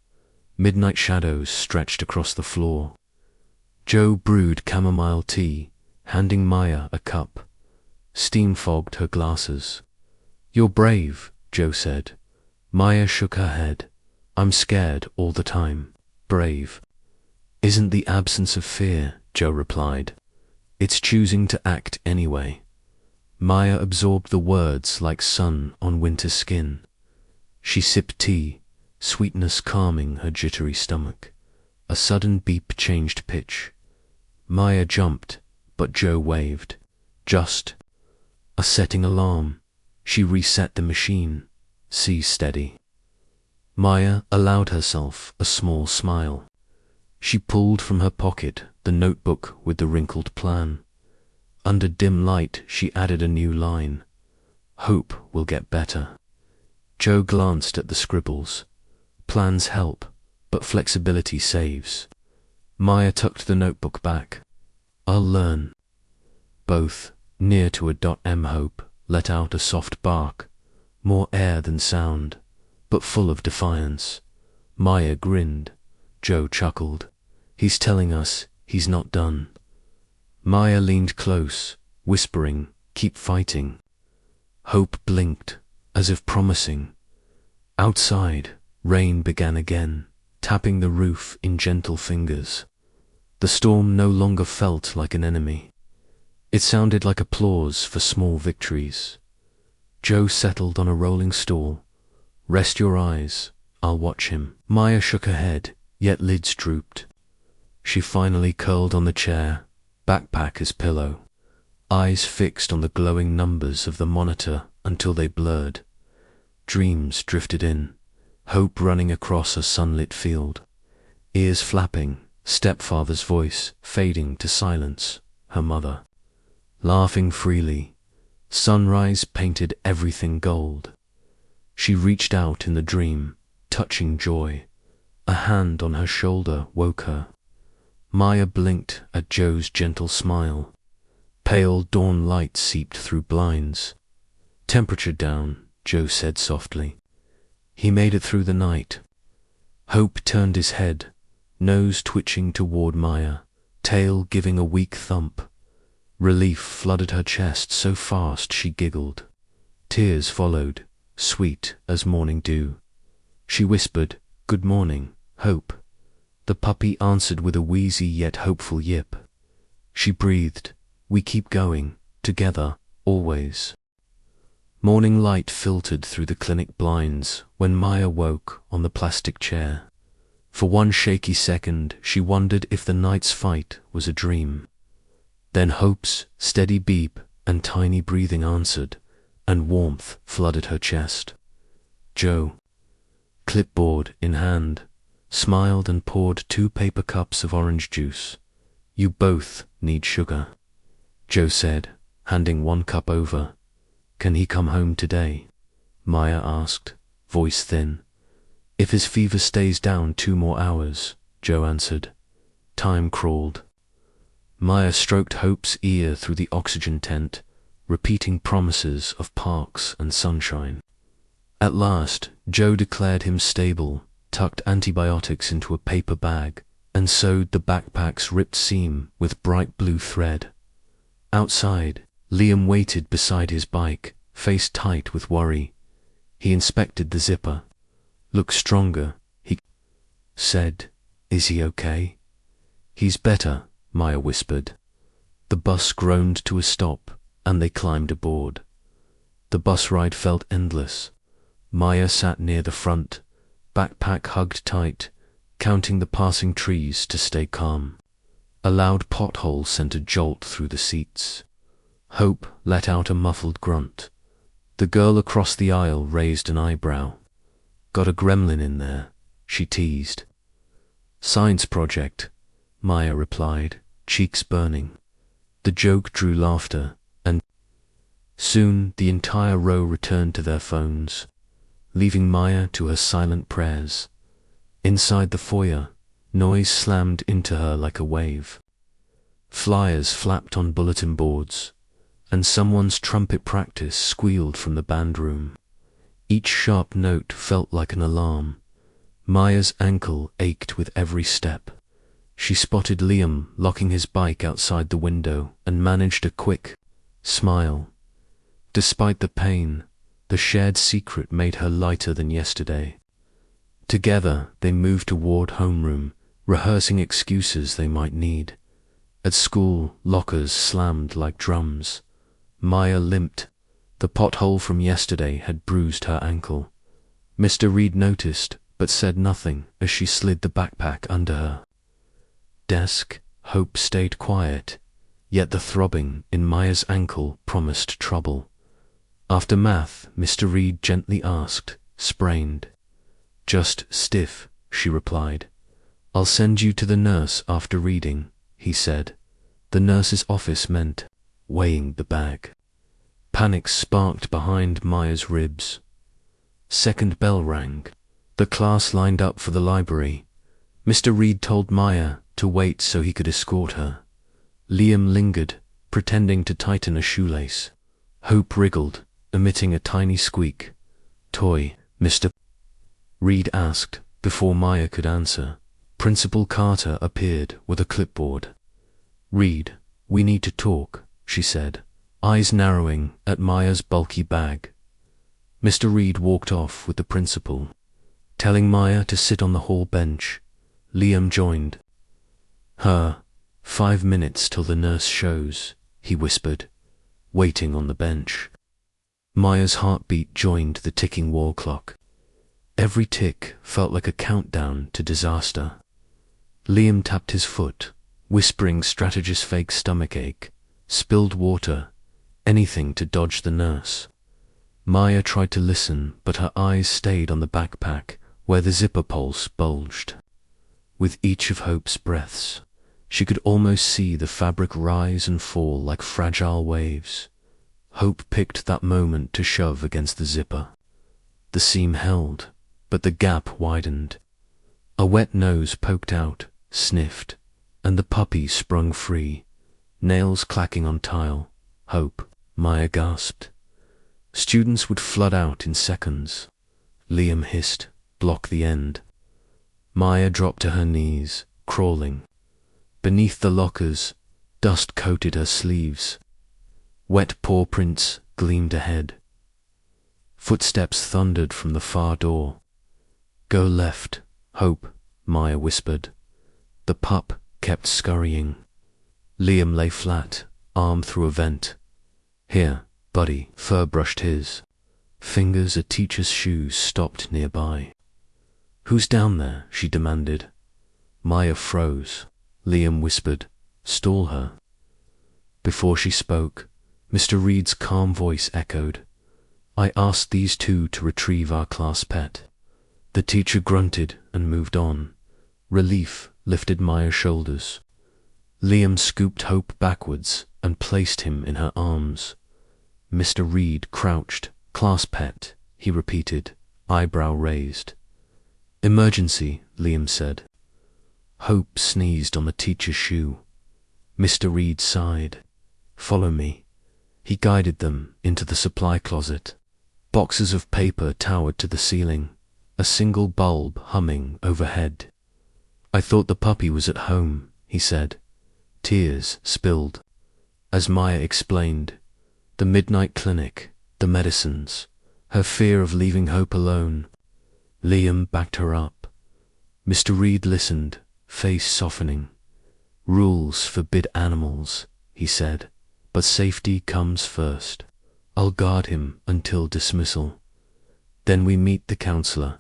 Midnight shadows stretched across the floor. Joe brewed chamomile tea, handing Maya a cup. Steam fogged her glasses. "You're brave," Joe said. Maya shook her head. "I'm scared all the time." "Brave isn't the absence of fear," Joe replied. "It's choosing to act anyway." Maya absorbed the words like sun on winter skin. She sipped tea, sweetness calming her jittery stomach. A sudden beep changed pitch. Maya jumped, but Joe waved. "Just a setting alarm." She reset the machine. "See steady." Maya allowed herself a small smile. She pulled from her pocket the notebook with the wrinkled plan. Under dim light, she added a new line. "Hope will get better." Joe glanced at the scribbles. Plans help, but flexibility saves. Maya tucked the notebook back. "I'll learn." Both, near to a .m Hope, let out a soft bark, more air than sound, but full of defiance. Maya grinned. Joe chuckled. "He's telling us he's not done." Maya leaned close, whispering, "Keep fighting." Hope blinked, as if promising. Outside, rain began again, tapping the roof in gentle fingers. The storm no longer felt like an enemy. It sounded like applause for small victories. Joe settled on a rolling stool. "Rest your eyes, I'll watch him." Maya shook her head, yet lids drooped. She finally curled on the chair, backpack as pillow, eyes fixed on the glowing numbers of the monitor until they blurred. Dreams drifted in, hope running across a sunlit field, ears flapping, stepfather's voice fading to silence, her mother laughing freely. Sunrise painted everything gold. She reached out in the dream, touching joy. A hand on her shoulder woke her. Maya blinked at Joe's gentle smile. Pale dawn light seeped through blinds. "Temperature down," Joe said softly. "He made it through the night." Hope turned his head, nose twitching toward Maya, tail giving a weak thump. Relief flooded her chest so fast she giggled. Tears followed, sweet as morning dew. She whispered, "Good morning, Hope." The puppy answered with a wheezy yet hopeful yip. She breathed, "We keep going, together, always." Morning light filtered through the clinic blinds when Maya woke on the plastic chair. For one shaky second, she wondered if the night's fight was a dream. Then Hope's steady beep and tiny breathing answered, and warmth flooded her chest. Joe, clipboard in hand, smiled and poured 2 paper cups of orange juice. "You both need sugar," Joe said, handing 1 cup over. "Can he come home today?" Maya asked, voice thin. "If his fever stays down 2 more hours," Joe answered. Time crawled. Maya stroked Hope's ear through the oxygen tent, repeating promises of parks and sunshine. At last, Joe declared him stable, tucked antibiotics into a paper bag, and sewed the backpack's ripped seam with bright blue thread. Outside, Liam waited beside his bike, face tight with worry. He inspected the zipper. "Looks stronger," he said. "Is he okay?" "He's better," Maya whispered. The bus groaned to a stop, and they climbed aboard. The bus ride felt endless. Maya sat near the front, backpack hugged tight, counting the passing trees to stay calm. A loud pothole sent a jolt through the seats. Hope let out a muffled grunt. The girl across the aisle raised an eyebrow. "Got a gremlin in there," she teased. "Science project," Maya replied, cheeks burning. The joke drew laughter, and soon the entire row returned to their phones, leaving Maya to her silent prayers. Inside the foyer, noise slammed into her like a wave. Flyers flapped on bulletin boards, and someone's trumpet practice squealed from the band room. Each sharp note felt like an alarm. Maya's ankle ached with every step. She spotted Liam locking his bike outside the window and managed a quick smile. Despite the pain, the shared secret made her lighter than yesterday. Together, they moved toward homeroom, rehearsing excuses they might need. At school, lockers slammed like drums. Maya limped. The pothole from yesterday had bruised her ankle. Mr. Reed noticed, but said nothing as she slid the backpack under her desk. Hope stayed quiet, yet the throbbing in Maya's ankle promised trouble. After math, Mr. Reed gently asked, "Sprained?" "Just stiff," she replied. "I'll send you to the nurse after reading," he said. The nurse's office meant weighing the bag. Panic sparked behind Maya's ribs. Second bell rang. The class lined up for the library. Mr. Reed told Maya to wait so he could escort her. Liam lingered, pretending to tighten a shoelace. Hope wriggled, emitting a tiny squeak. "Toy, Mr. Reed asked, before Maya could answer. Principal Carter appeared with a clipboard. "Reed, we need to talk," she said, eyes narrowing at Maya's bulky bag. Mr. Reed walked off with the principal, telling Maya to sit on the hall bench. Liam joined her. 5 minutes till the nurse shows," he whispered, waiting on the bench. Maya's heartbeat joined the ticking wall clock. Every tick felt like a countdown to disaster. Liam tapped his foot, whispering strategist fake stomachache, spilled water, anything to dodge the nurse. Maya tried to listen, but her eyes stayed on the backpack where the zipper pulse bulged. With each of Hope's breaths, she could almost see the fabric rise and fall like fragile waves. Hope picked that moment to shove against the zipper. The seam held, but the gap widened. A wet nose poked out, sniffed, and the puppy sprung free, nails clacking on tile. "Hope," Maya gasped. Students would flood out in seconds. Liam hissed, "Block the end." Maya dropped to her knees, crawling. Beneath the lockers, dust coated her sleeves. Wet paw prints gleamed ahead. Footsteps thundered from the far door. "Go left, Hope," Maya whispered. The pup kept scurrying. Liam lay flat, arm through a vent. "Here, buddy," Fur brushed his. Fingers a teacher's shoes stopped nearby. "Who's down there?" she demanded. Maya froze. Liam whispered, "Stall her." Before she spoke, Mr. Reed's calm voice echoed, "I asked these two to retrieve our class pet." The teacher grunted and moved on. Relief lifted Maya's shoulders. Liam scooped Hope backwards and placed him in her arms. Mr. Reed crouched. "Class pet," he repeated, eyebrow raised. "Emergency," Liam said. Hope sneezed on the teacher's shoe. Mr. Reed sighed. "Follow me." He guided them into the supply closet. Boxes of paper towered to the ceiling, a single bulb humming overhead. "I thought the puppy was at home," he said. Tears spilled. As Maya explained, the midnight clinic, the medicines, her fear of leaving Hope alone. Liam backed her up. Mr. Reed listened, face softening. "Rules forbid animals," he said, but safety comes first. I'll guard him until dismissal. Then we meet the counselor.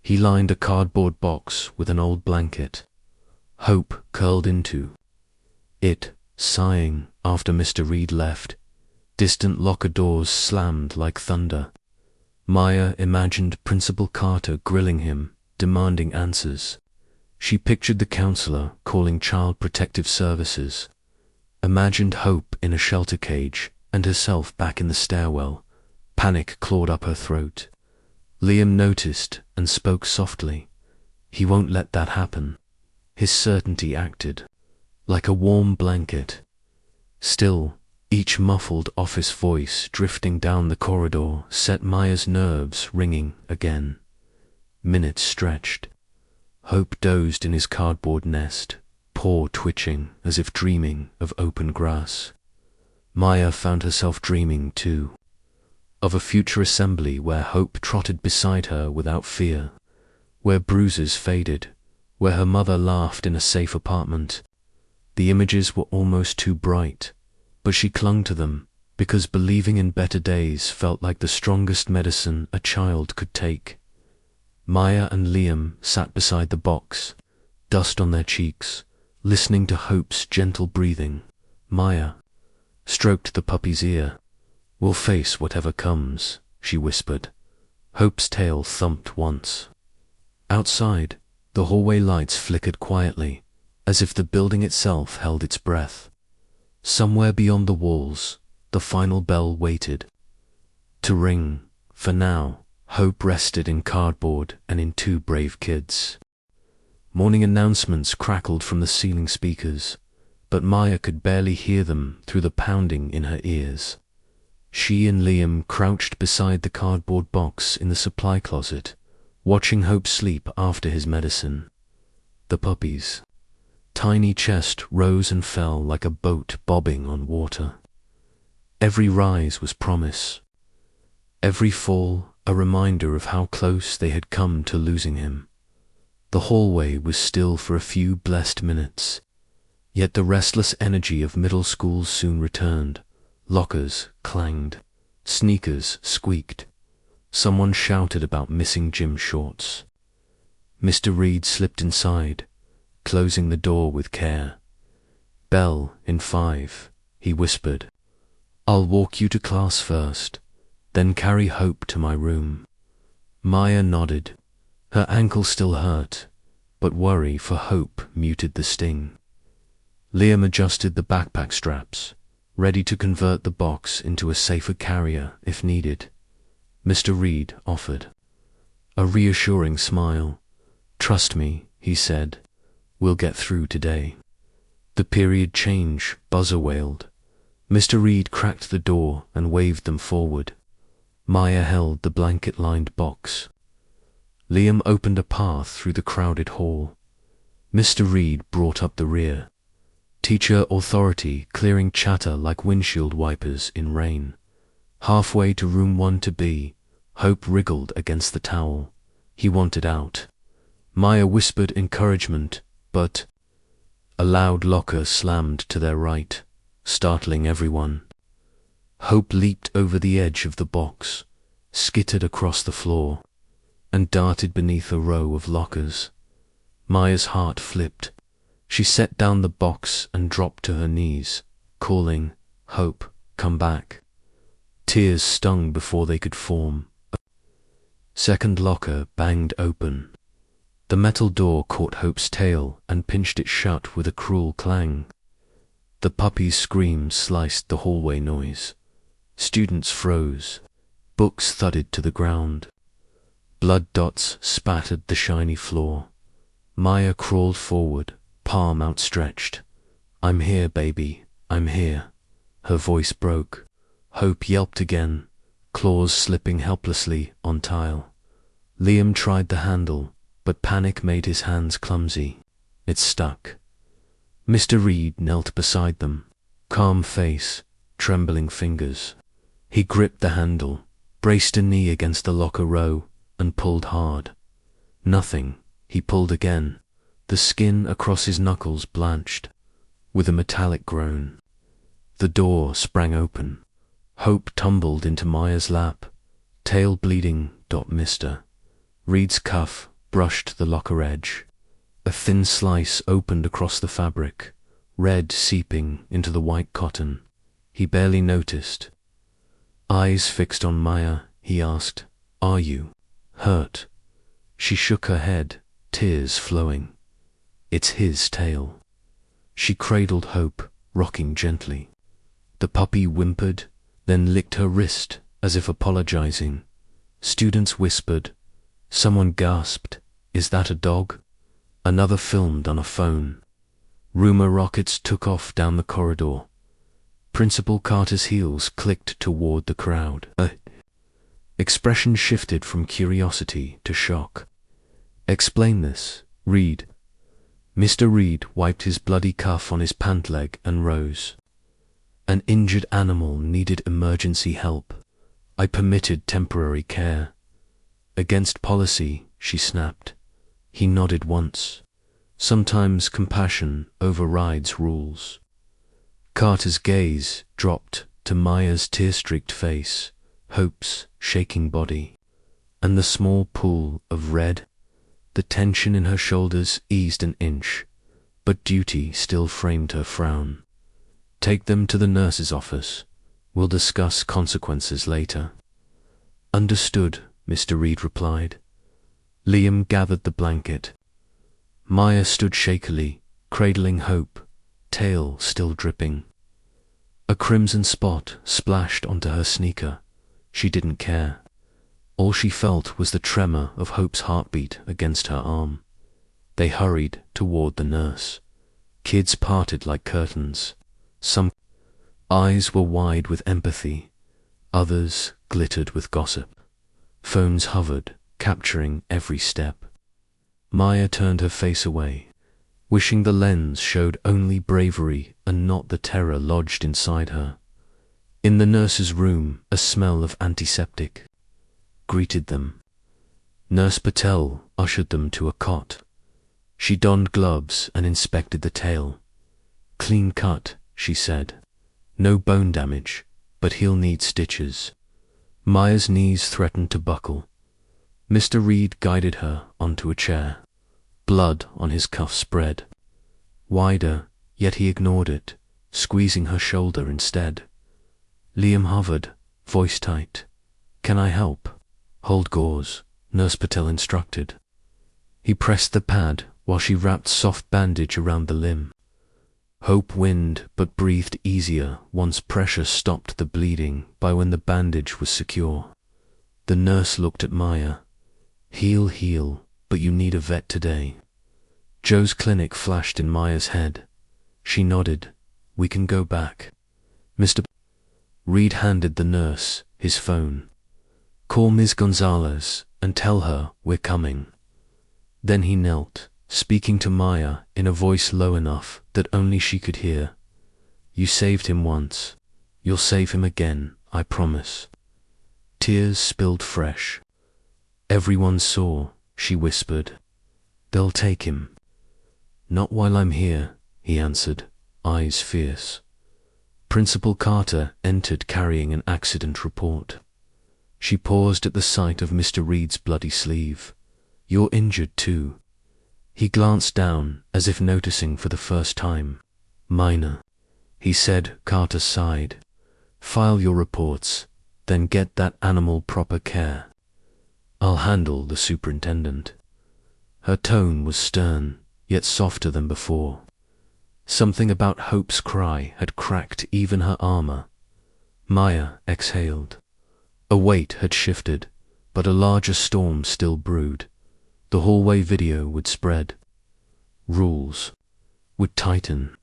He lined a cardboard box with an old blanket. Hope curled into it, sighing after Mr. Reed left. Distant locker doors slammed like thunder. Maya imagined Principal Carter grilling him, demanding answers. She pictured the counselor calling Child Protective Services, imagined Hope in a shelter cage and herself back in the stairwell. Panic clawed up her throat. Liam noticed and spoke softly. He won't let that happen. His certainty acted like a warm blanket. Still, each muffled office voice drifting down the corridor set Maya's nerves ringing again. Minutes stretched. Hope dozed in his cardboard nest, paw twitching as if dreaming of open grass. Maya found herself dreaming too, of a future assembly where Hope trotted beside her without fear, where bruises faded, where her mother laughed in a safe apartment. The images were almost too bright, but she clung to them because believing in better days felt like the strongest medicine a child could take. Maya and Liam sat beside the box, dust on their cheeks, listening to Hope's gentle breathing. Maya stroked the puppy's ear. "We'll face whatever comes," she whispered. Hope's tail thumped once. Outside, the hallway lights flickered quietly, as if the building itself held its breath. Somewhere beyond the walls, the final bell waited to ring. For now, Hope rested in cardboard and in two brave kids. Morning announcements crackled from the ceiling speakers, but Maya could barely hear them through the pounding in her ears. She and Liam crouched beside the cardboard box in the supply closet, watching Hope sleep after his medicine. The puppy's tiny chest rose and fell like a boat bobbing on water. Every rise was promise. Every fall a reminder of how close they had come to losing him. The hallway was still for a few blessed minutes, yet the restless energy of middle school soon returned. Lockers clanged, sneakers squeaked. Someone shouted about missing gym shorts. Mr. Reed slipped inside, closing the door with care. "Bell in 5, he whispered. "I'll walk you to class first, then carry Hope to my room." Maya nodded. Her ankle still hurt, but worry for Hope muted the sting. Liam adjusted the backpack straps, ready to convert the box into a safer carrier if needed. Mr. Reed offered a reassuring smile. "Trust me," he said. "We'll get through today." "The period change," Buzzer wailed. Mr. Reed cracked the door and waved them forward. Maya held the blanket-lined box. Liam opened a path through the crowded hall. Mr. Reed brought up the rear. Teacher authority clearing chatter like windshield wipers in rain. Halfway to room 1-B, Hope wriggled against the towel. He wanted out. Maya whispered encouragement, but a loud locker slammed to their right, startling everyone. Hope leaped over the edge of the box, skittered across the floor, and darted beneath a row of lockers. Maya's heart flipped. She set down the box and dropped to her knees, calling, "Hope, come back." Tears stung before they could form. A second locker banged open. The metal door caught Hope's tail and pinched it shut with a cruel clang. The puppy's scream sliced the hallway noise. Students froze. Books thudded to the ground. Blood dots spattered the shiny floor. Maya crawled forward, palm outstretched. "I'm here, baby, I'm here." Her voice broke. Hope yelped again, claws slipping helplessly on tile. Liam tried the handle, but panic made his hands clumsy. It stuck. Mr. Reed knelt beside them, calm face, trembling fingers. He gripped the handle, braced a knee against the locker row, and pulled hard. Nothing. He pulled again. The skin across his knuckles blanched. With a metallic groan, The door sprang open. Hope tumbled into Maya's lap, tail bleeding. Mr. Reed's cuff brushed the locker edge. A thin slice opened across the fabric, red seeping into the white cotton. He barely noticed. Eyes fixed on Maya, he asked, "Are you hurt?" She shook her head, tears flowing. "It's his tail." She cradled Hope, rocking gently. The puppy whimpered, then licked her wrist as if apologizing. Students whispered. Someone gasped, "Is that a dog?" Another filmed on a phone. Rumor rockets took off down the corridor. Principal Carter's heels clicked toward the crowd. Expression shifted from curiosity to shock. "Explain this, Reed." Mr. Reed wiped his bloody cuff on his pant leg and rose. "An injured animal needed emergency help. I permitted temporary care." "Against policy," she snapped. He nodded once. Sometimes compassion overrides rules. Carter's gaze dropped to Maya's tear-streaked face, Hope's shaking body, and the small pool of red. The tension in her shoulders eased an inch, but duty still framed her frown. "Take them to the nurse's office. We'll discuss consequences later." "Understood," Mr. Reed replied. Liam gathered the blanket. Maya stood shakily, cradling Hope, tail still dripping. A crimson spot splashed onto her sneaker. She didn't care. All she felt was the tremor of Hope's heartbeat against her arm. They hurried toward the nurse. Kids parted like curtains. Some eyes were wide with empathy, others glittered with gossip. Phones hovered, capturing every step. Maya turned her face away, wishing the lens showed only bravery and not the terror lodged inside her. In the nurse's room, a smell of antiseptic greeted them. Nurse Patel ushered them to a cot. She donned gloves and inspected the tail. "Clean cut," she said. "No bone damage, but he'll need stitches." Maya's knees threatened to buckle. Mr. Reed guided her onto a chair. Blood on his cuff spread. Wider, yet he ignored it, squeezing her shoulder instead. Liam hovered, voice tight. "Can I help?" "Hold gauze," Nurse Patel instructed. He pressed the pad while she wrapped soft bandage around the limb. Hope whined but breathed easier once pressure stopped the bleeding by when the bandage was secure. The nurse looked at Maya. Heal, but you need a vet today." Joe's clinic flashed in Maya's head. She nodded. "We can go back." Mr. Reed handed the nurse his phone. "Call Ms. Gonzalez and tell her we're coming." Then he knelt, speaking to Maya in a voice low enough that only she could hear. "You saved him once. You'll save him again, I promise." Tears spilled fresh. "Everyone saw," she whispered. "They'll take him." "Not while I'm here," he answered, eyes fierce. Principal Carter entered carrying an accident report. She paused at the sight of Mr. Reed's bloody sleeve. "You're injured too." He glanced down as if noticing for the first time. "Minor," he said. Carter sighed. "File your reports, then get that animal proper care. I'll handle the superintendent." Her tone was stern, yet softer than before. Something about Hope's cry had cracked even her armor. Maya exhaled. A weight had shifted, but a larger storm still brewed. The hallway video would spread. Rules would tighten.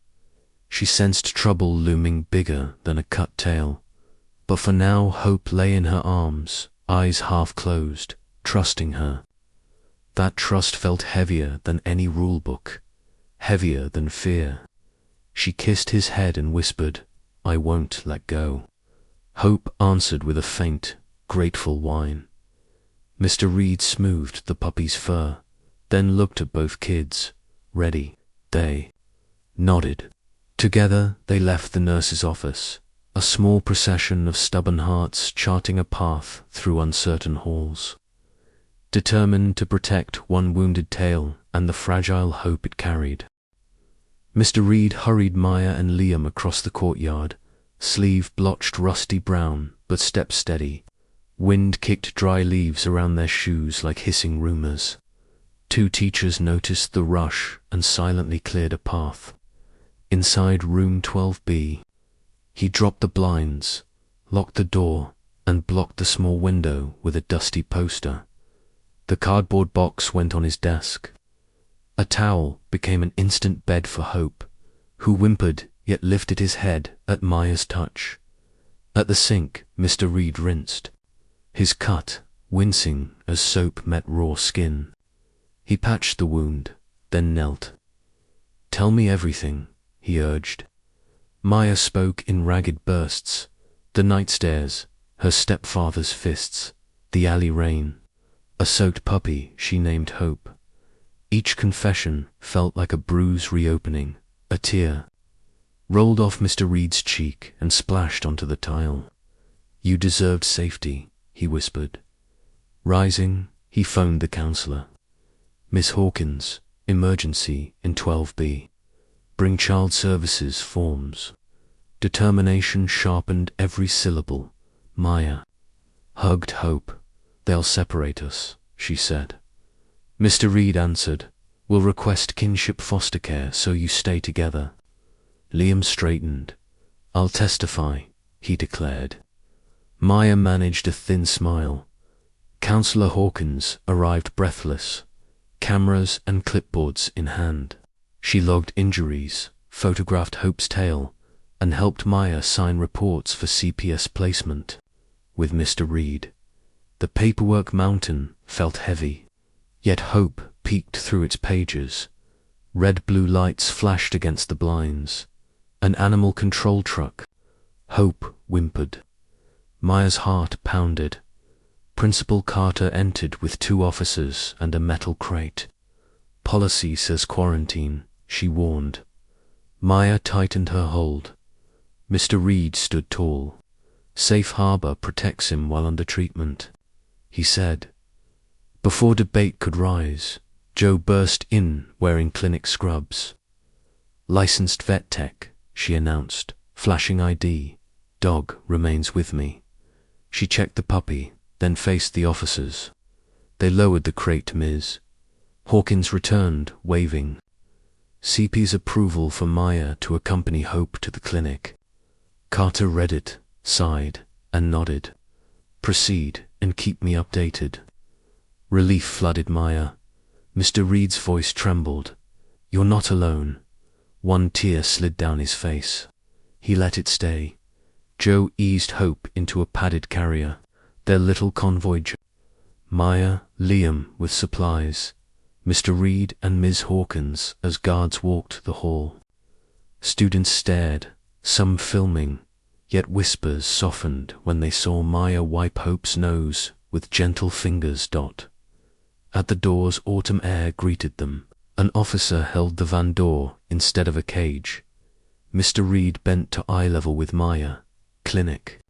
She sensed trouble looming bigger than a cut tail. But for now, Hope lay in her arms, eyes half closed, trusting her. That trust felt heavier than any rulebook, heavier than fear. She kissed his head and whispered, "I won't let go." Hope answered with a faint, grateful whine. Mr. Reed smoothed the puppy's fur, then looked at both kids. Ready. They nodded. Together they left the nurse's office, a small procession of stubborn hearts charting a path through uncertain halls, determined to protect one wounded tale and the fragile hope it carried. Mr. Reed hurried Maya and Liam across the courtyard, sleeve blotched rusty brown but step steady. Wind kicked dry leaves around their shoes like hissing rumors. Two teachers noticed the rush and silently cleared a path. Inside room 12B, he dropped the blinds, locked the door, and blocked the small window with a dusty poster. The cardboard box went on his desk. A towel became an instant bed for Hope, who whimpered yet lifted his head at Maya's touch. At the sink, Mr. Reed rinsed, his cut wincing as soap met raw skin. He patched the wound, then knelt. "Tell me everything," he urged. Maya spoke in ragged bursts, the night stairs, her stepfather's fists, the alley rain, a soaked puppy she named Hope. Each confession felt like a bruise reopening. A tear rolled off Mr. Reed's cheek and splashed onto the tile. "You deserved safety," he whispered. Rising, he phoned the counselor. "Miss Hawkins, emergency in 12B. Bring child services forms." Determination sharpened every syllable. Maya hugged Hope. "They'll separate us," she said. Mr. Reed answered, "We'll request kinship foster care so you stay together." Liam straightened. "I'll testify," he declared. Maya managed a thin smile. Counselor Hawkins arrived breathless, cameras and clipboards in hand. She logged injuries, photographed Hope's tail, and helped Maya sign reports for CPS placement. With Mr. Reed, the paperwork mountain felt heavy. Yet Hope peeked through its pages. Red blue lights flashed against the blinds. An animal control truck. Hope whimpered. Maya's heart pounded. Principal Carter entered with 2 officers and a metal crate. "Policy says quarantine," she warned. Maya tightened her hold. Mr. Reed stood tall. "Safe harbor protects him while under treatment," he said. Before debate could rise, Joe burst in wearing clinic scrubs. "Licensed vet tech," she announced, flashing ID. "Dog remains with me." She checked the puppy, then faced the officers. They lowered the crate to Ms. Hawkins returned, waving. CP's approval for Maya to accompany Hope to the clinic. Carter read it, sighed, and nodded. "Proceed and keep me updated." Relief flooded Maya. Mr. Reed's voice trembled. "You're not alone." One tear slid down his face. He let it stay. Joe eased Hope into a padded carrier, their little convoy. Maya, Liam with supplies, Mr. Reed and Ms. Hawkins as guards walked the hall. Students stared, some filming, yet whispers softened when they saw Maya wipe Hope's nose with gentle fingers. At the doors, autumn air greeted them. An officer held the van door instead of a cage. Mr. Reed bent to eye level with Maya. "Clinic."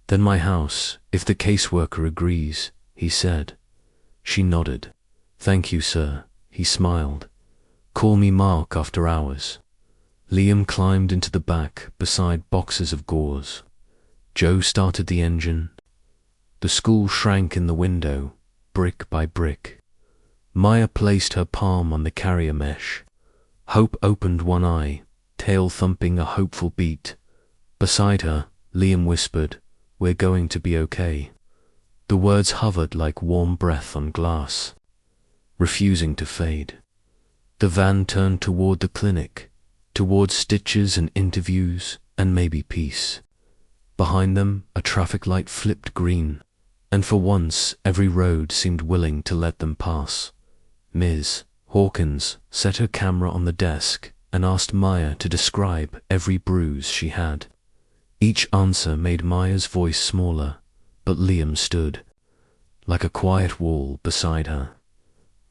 "Then my house, if the caseworker agrees," he said. She nodded. "Thank you, sir," he smiled. "Call me Mark after hours." Liam climbed into the back beside boxes of gauze. Joe started the engine. The school shrank in the window, brick by brick. Maya placed her palm on the carrier mesh. Hope opened one eye, tail thumping a hopeful beat. Beside her, Liam whispered, "We're going to be okay." The words hovered like warm breath on glass, refusing to fade. The van turned toward the clinic, toward stitches and interviews and maybe peace. Behind them, a traffic light flipped green, and for once every road seemed willing to let them pass. Ms. Hawkins set her camera on the desk and asked Maya to describe every bruise she had. Each answer made Maya's voice smaller, but Liam stood, like a quiet wall beside her.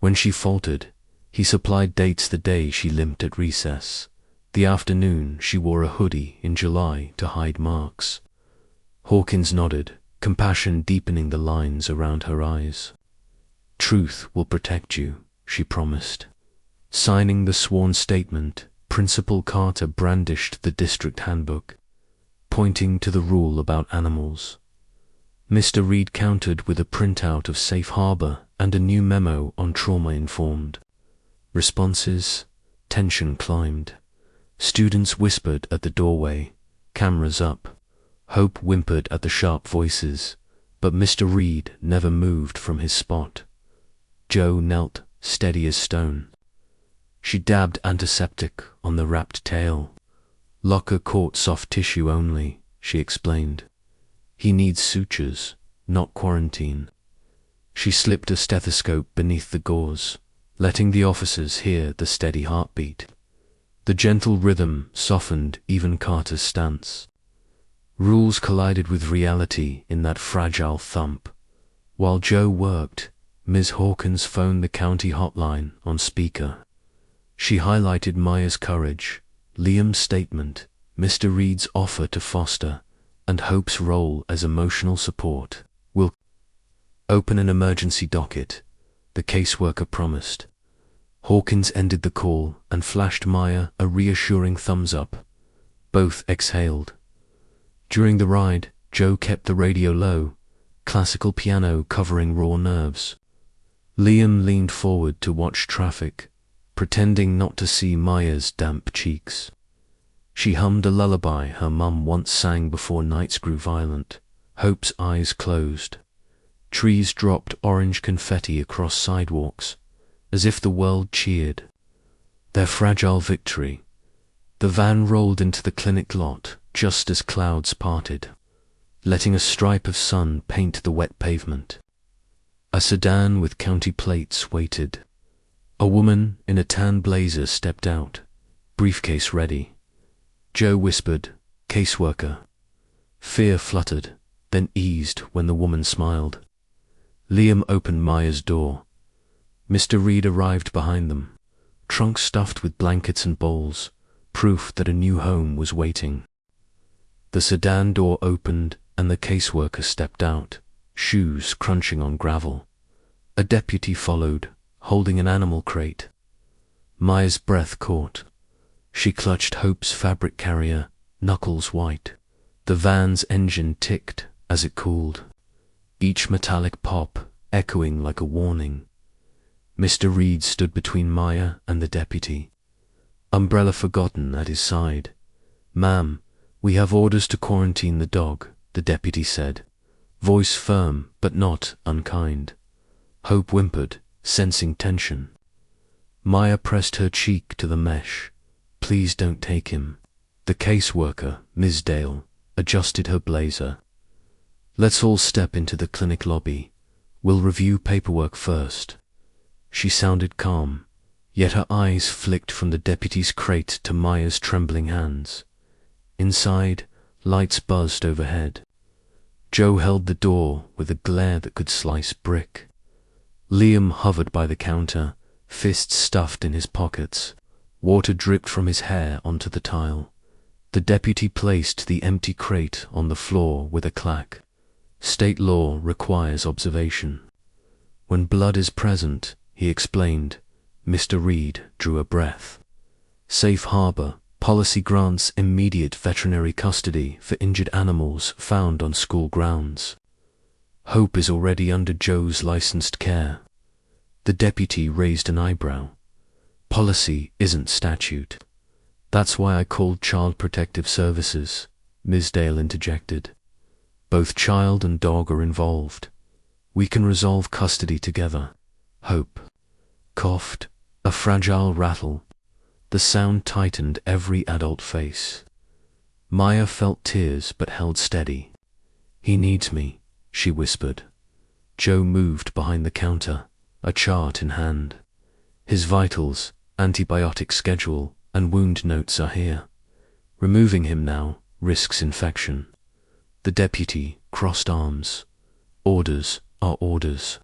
When she faltered, he supplied dates the day she limped at recess, The afternoon she wore a hoodie in July to hide marks. Hawkins nodded, compassion deepening the lines around her eyes. "Truth will protect you," she promised. Signing the sworn statement, Principal Carter brandished the district handbook, pointing to the rule about animals. Mr. Reed countered with a printout of Safe Harbor and a new memo on trauma-informed. Responses? Tension climbed. Students whispered at the doorway, cameras up. Hope whimpered at the sharp voices, but Mr. Reed never moved from his spot. Joe knelt, steady as stone. She dabbed antiseptic on the wrapped tail. "Locker caught soft tissue only," she explained. "He needs sutures, not quarantine." She slipped a stethoscope beneath the gauze, letting the officers hear the steady heartbeat. The gentle rhythm softened even Carter's stance. Rules collided with reality in that fragile thump. While Joe worked, Ms. Hawkins phoned the county hotline on speaker. She highlighted Maya's courage, Liam's statement, Mr. Reed's offer to foster, and Hope's role as emotional support. "We'll open an emergency docket," the caseworker promised. Hawkins ended the call and flashed Maya a reassuring thumbs up. Both exhaled. During the ride, Joe kept the radio low, classical piano covering raw nerves. Liam leaned forward to watch traffic, pretending not to see Maya's damp cheeks. She hummed a lullaby her mum once sang before nights grew violent. Hope's eyes closed. Trees dropped orange confetti across sidewalks, as if the world cheered. Their fragile victory. The van rolled into the clinic lot just as clouds parted, letting a stripe of sun paint the wet pavement. A sedan with county plates waited. A woman in a tan blazer stepped out, briefcase ready. Joe whispered, "Caseworker." Fear fluttered, then eased when the woman smiled. Liam opened Maya's door. Mr. Reed arrived behind them, trunk stuffed with blankets and bowls, proof that a new home was waiting. The sedan door opened and the caseworker stepped out, shoes crunching on gravel. A deputy followed, holding an animal crate. Maya's breath caught. She clutched Hope's fabric carrier, knuckles white. The van's engine ticked as it cooled, each metallic pop echoing like a warning. Mr. Reed stood between Maya and the deputy, umbrella forgotten at his side. "Ma'am, we have orders to quarantine the dog," the deputy said, voice firm but not unkind. Hope whimpered, sensing tension. Maya pressed her cheek to the mesh. "Please don't take him." The caseworker, Ms. Dale, adjusted her blazer. "Let's all step into the clinic lobby. We'll review paperwork first." She sounded calm, yet her eyes flicked from the deputy's crate to Maya's trembling hands. Inside, lights buzzed overhead. Joe held the door with a glare that could slice brick. Liam hovered by the counter, fists stuffed in his pockets. Water dripped from his hair onto the tile. The deputy placed the empty crate on the floor with a clack. "State law requires observation." "When blood is present," he explained. Mr. Reed drew a breath. "Safe Harbor policy grants immediate veterinary custody for injured animals found on school grounds. Hope is already under Joe's licensed care." The deputy raised an eyebrow. "Policy isn't statute. That's why I called Child Protective Services," Ms. Dale interjected. "Both child and dog are involved. We can resolve custody together." Hope coughed, a fragile rattle. The sound tightened every adult face. Maya felt tears but held steady. "He needs me," she whispered. Joe moved behind the counter, a chart in hand. "His vitals, antibiotic schedule, and wound notes are here. Removing him now risks infection." The deputy crossed arms. "Orders are orders."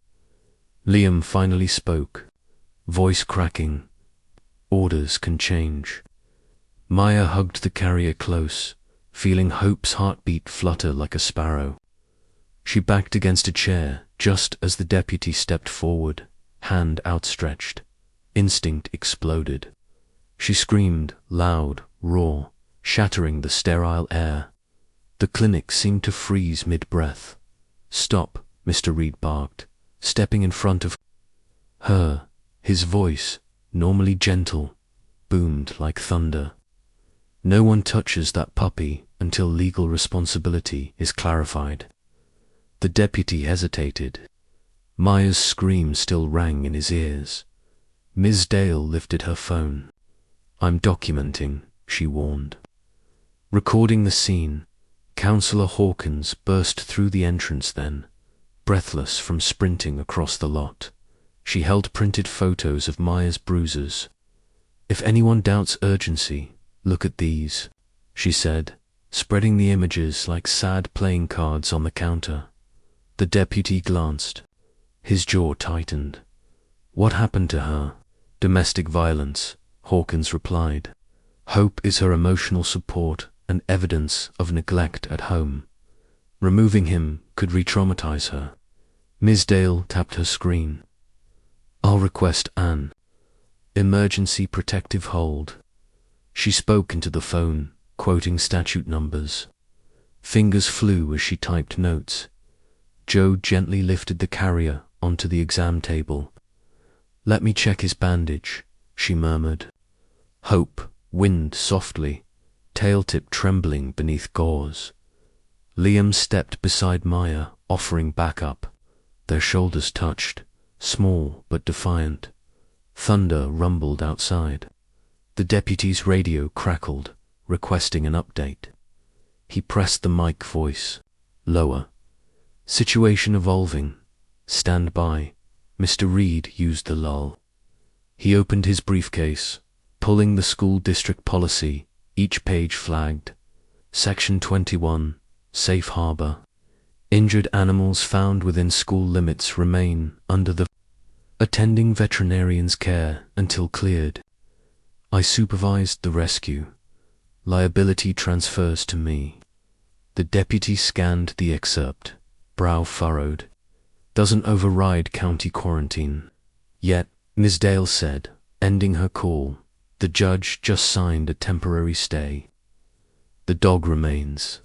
Liam finally spoke, voice cracking. "Orders can change." Maya hugged the carrier close, feeling Hope's heartbeat flutter like a sparrow. She backed against a chair just as the deputy stepped forward, hand outstretched. Instinct exploded. She screamed, loud, raw, shattering the sterile air. The clinic seemed to freeze mid-breath. "Stop," Mr. Reed barked, stepping in front of her. His voice, normally gentle, boomed like thunder. "No one touches that puppy until legal responsibility is clarified." The deputy hesitated. Maya's scream still rang in his ears. Ms. Dale lifted her phone. "I'm documenting," she warned. Recording the scene, Councillor Hawkins burst through the entrance then, breathless from sprinting across the lot. She held printed photos of Maya's bruises. "If anyone doubts urgency, look at these," she said, spreading the images like sad playing cards on the counter. The deputy glanced. His jaw tightened. "What happened to her?" "Domestic violence," Hawkins replied. "Hope is her emotional support and evidence of neglect at home. Removing him could re-traumatize her." Ms. Dale tapped her screen. "I'll request an emergency protective hold." She spoke into the phone, quoting statute numbers. Fingers flew as she typed notes. Joe gently lifted the carrier onto the exam table. "Let me check his bandage," she murmured. Hope whined softly, tail tip trembling beneath gauze. Liam stepped beside Maya, offering backup. Their shoulders touched, small but defiant. Thunder rumbled outside. The deputy's radio crackled, requesting an update. He pressed the mic voice. Lower. "Situation evolving. Stand by." Mr. Reed used the lull. He opened his briefcase, pulling the school district policy, each page flagged. Section 21, Safe Harbor. Injured animals found within school limits remain under the attending veterinarian's care until cleared. I supervised the rescue. Liability transfers to me. The deputy scanned the excerpt, brow furrowed. "Doesn't override county quarantine." "Yet," Ms. Dale said, ending her call, "the judge just signed a temporary stay. The dog remains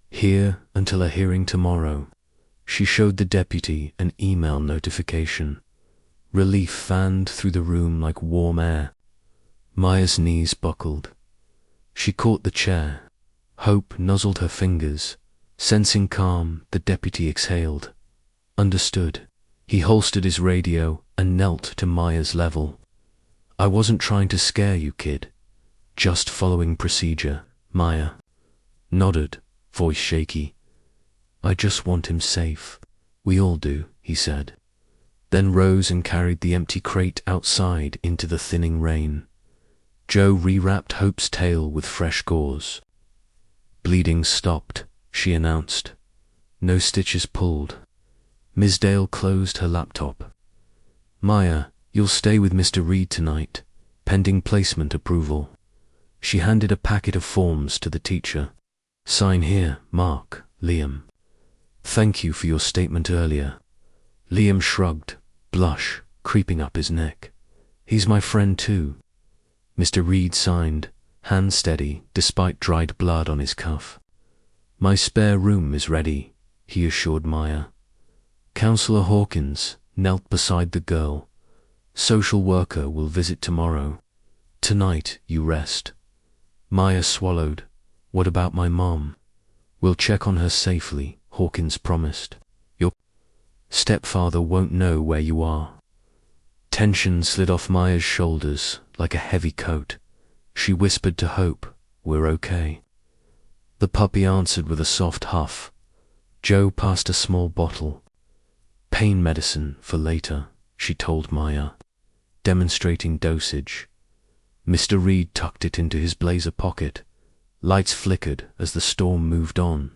here until a hearing tomorrow." She showed the deputy an email notification. Relief fanned through the room like warm air. Maya's knees buckled. She caught the chair. Hope nuzzled her fingers. Sensing calm, the deputy exhaled. Understood. He holstered his radio and knelt to Maya's level. "I wasn't trying to scare you, kid. Just following procedure." Maya nodded, voice shaky. "I just want him safe. We all do," he said. Then rose and carried the empty crate outside into the thinning rain. Joe rewrapped Hope's tail with fresh gauze. "Bleeding stopped," she announced. "No stitches pulled." Ms. Dale closed her laptop. "Maya, you'll stay with Mr. Reed tonight, pending placement approval." She handed a packet of forms to the teacher. "Sign here, Mark, Liam. Thank you for your statement earlier." Liam shrugged, blush creeping up his neck. "He's my friend too." Mr. Reed signed, hand steady despite dried blood on his cuff. "My spare room is ready," he assured Maya. Councillor Hawkins knelt beside the girl. "Social worker will visit tomorrow. Tonight you rest." Maya swallowed. "What about my mom?" "We'll check on her safely," Hawkins promised. "Your stepfather won't know where you are." Tension slid off Maya's shoulders like a heavy coat. She whispered to Hope, "We're okay." The puppy answered with a soft huff. Joe passed a small bottle. "Pain medicine for later," she told Maya, demonstrating dosage. Mr. Reed tucked it into his blazer pocket. Lights flickered as the storm moved on.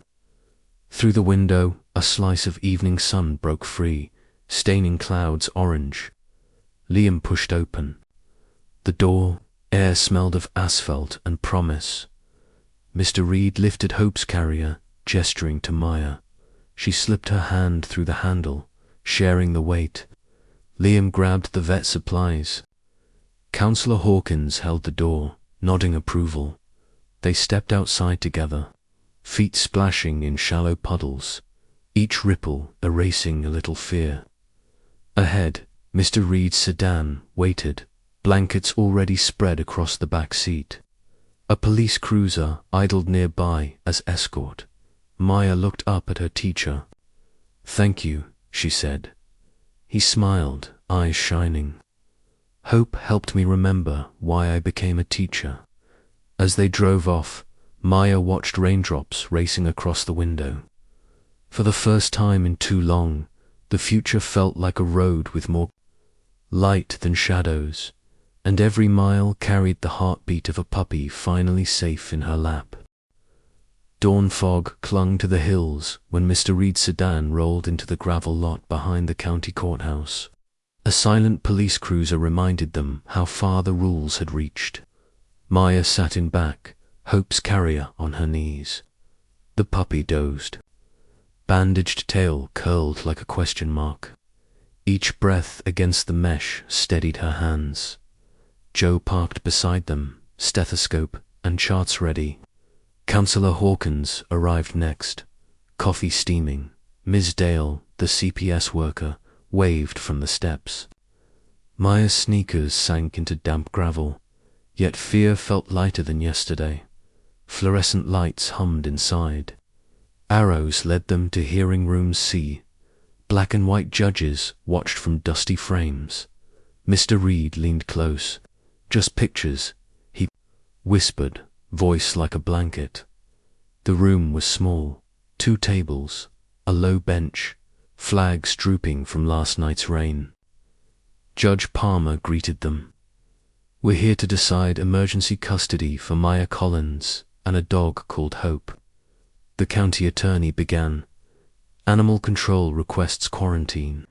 Through the window, a slice of evening sun broke free, staining clouds orange. Liam pushed open. The door, Air smelled of asphalt and promise. Mr. Reed lifted Hope's carrier, gesturing to Maya. She slipped her hand through the handle, sharing the weight. Liam grabbed the vet supplies. Councillor Hawkins held the door, nodding approval. They stepped outside together, feet splashing in shallow puddles, each ripple erasing a little fear. Ahead, Mr. Reed's sedan waited, blankets already spread across the back seat. A police cruiser idled nearby as escort. Maya looked up at her teacher. "Thank you," she said. He smiled, eyes shining. "Hope helped me remember why I became a teacher." As they drove off, Maya watched raindrops racing across the window. For the first time in too long, the future felt like a road with more light than shadows, and every mile carried the heartbeat of a puppy finally safe in her lap. Dawn fog clung to the hills when Mr. Reed's sedan rolled into the gravel lot behind the county courthouse. A silent police cruiser reminded them how far the rules had reached. Maya sat in back, Hope's carrier on her knees. The puppy dozed. Bandaged tail curled like a question mark. Each breath against the mesh steadied her hands. Joe parked beside them, stethoscope and charts ready. Councillor Hawkins arrived next, coffee steaming. Ms. Dale, the CPS worker, waved from the steps. Maya's sneakers sank into damp gravel, yet fear felt lighter than yesterday. Fluorescent lights hummed inside. Arrows led them to hearing room C. Black and white judges watched from dusty frames. Mr. Reed leaned close. "Just pictures," he whispered, voice like a blanket. The room was small. 2 tables, a low bench, flags drooping from last night's rain. Judge Palmer greeted them. "We're here to decide emergency custody for Maya Collins and a dog called Hope." The county attorney began. "Animal control requests quarantine.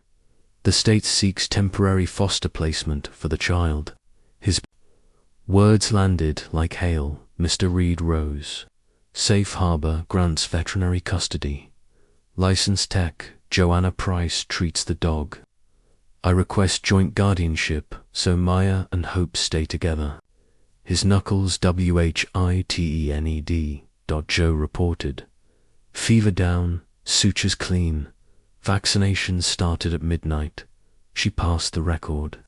The state seeks temporary foster placement for the child." His words landed like hail. Mr. Reed rose. "Safe Harbor grants veterinary custody. Licensed tech Joanna Price treats the dog. I request joint guardianship so Maya and Hope stay together." His knuckles WHITENED. Joe reported. "Fever down, sutures clean. Vaccinations started at midnight." She passed the record.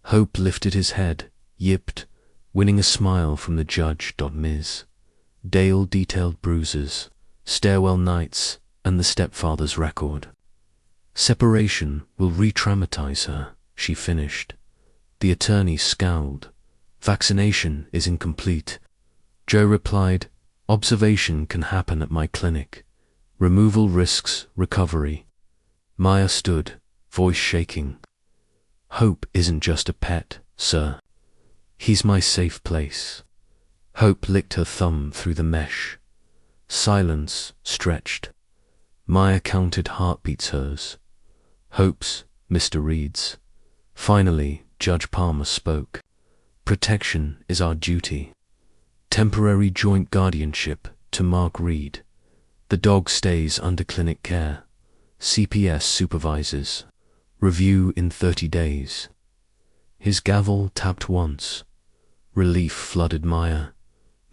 Hope lifted his head, yipped, winning a smile from the judge. Ms. Dale detailed bruises, stairwell nights, and the stepfather's record. "Separation will re-traumatize her," she finished. The attorney scowled. "Vaccination is incomplete." Joe replied, "Observation can happen at my clinic. Removal risks recovery." Maya stood, voice shaking. "Hope isn't just a pet, sir. He's my safe place." Hope licked her thumb through the mesh. Silence stretched. Maya counted heartbeats hers. Hope's, Mr. Reed's. Finally, Judge Palmer spoke. "Protection is our duty. Temporary joint guardianship to Mark Reed. The dog stays under clinic care. CPS supervises. Review in 30 days." His gavel tapped once. Relief flooded Maya.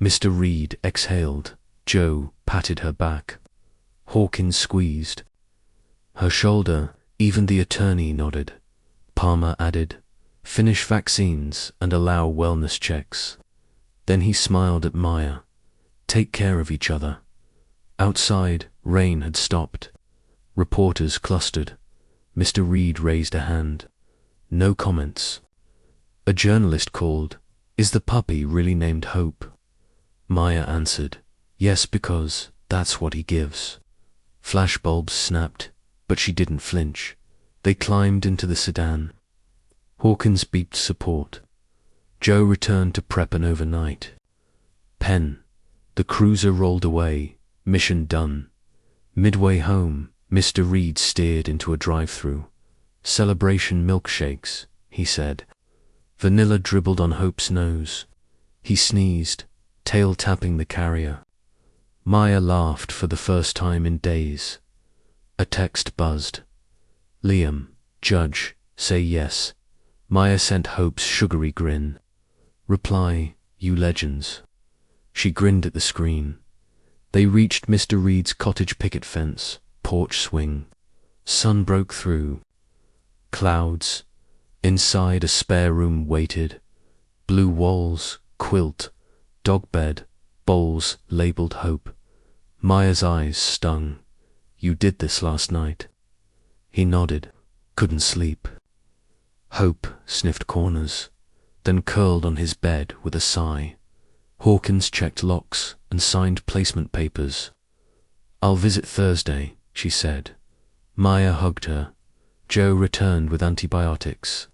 Mr. Reed exhaled. Joe patted her back. Hawkins squeezed her shoulder. Even the attorney nodded. Palmer added, "Finish vaccines and allow wellness checks." Then he smiled at Maya. "Take care of each other." Outside, rain had stopped. Reporters clustered. Mr. Reed raised a hand. No comments. A journalist called, "Is the puppy really named Hope?" Maya answered, "Yes, because that's what he gives." Flashbulbs snapped, but she didn't flinch. They climbed into the sedan. Hawkins beeped support. Joe returned to prep an overnight. Pen. The cruiser rolled away, mission done. Midway home, Mr. Reed steered into a drive-thru. "Celebration milkshakes," he said. Vanilla dribbled on Hope's nose. He sneezed, tail tapping the carrier. Maya laughed for the first time in days. A text buzzed. Liam, Judge, say yes. Maya sent Hope's sugary grin. Reply, you legends. She grinned at the screen. They reached Mr. Reed's cottage picket fence, porch swing. Sun broke through. Clouds. Inside a spare room waited. Blue walls, quilt, dog bed, bowls labeled Hope. Maya's eyes stung. You did this last night. He nodded. Couldn't sleep. Hope sniffed corners, then curled on his bed with a sigh. Hawkins checked locks and signed placement papers. I'll visit Thursday, she said. Maya hugged her. Joe returned with antibiotics.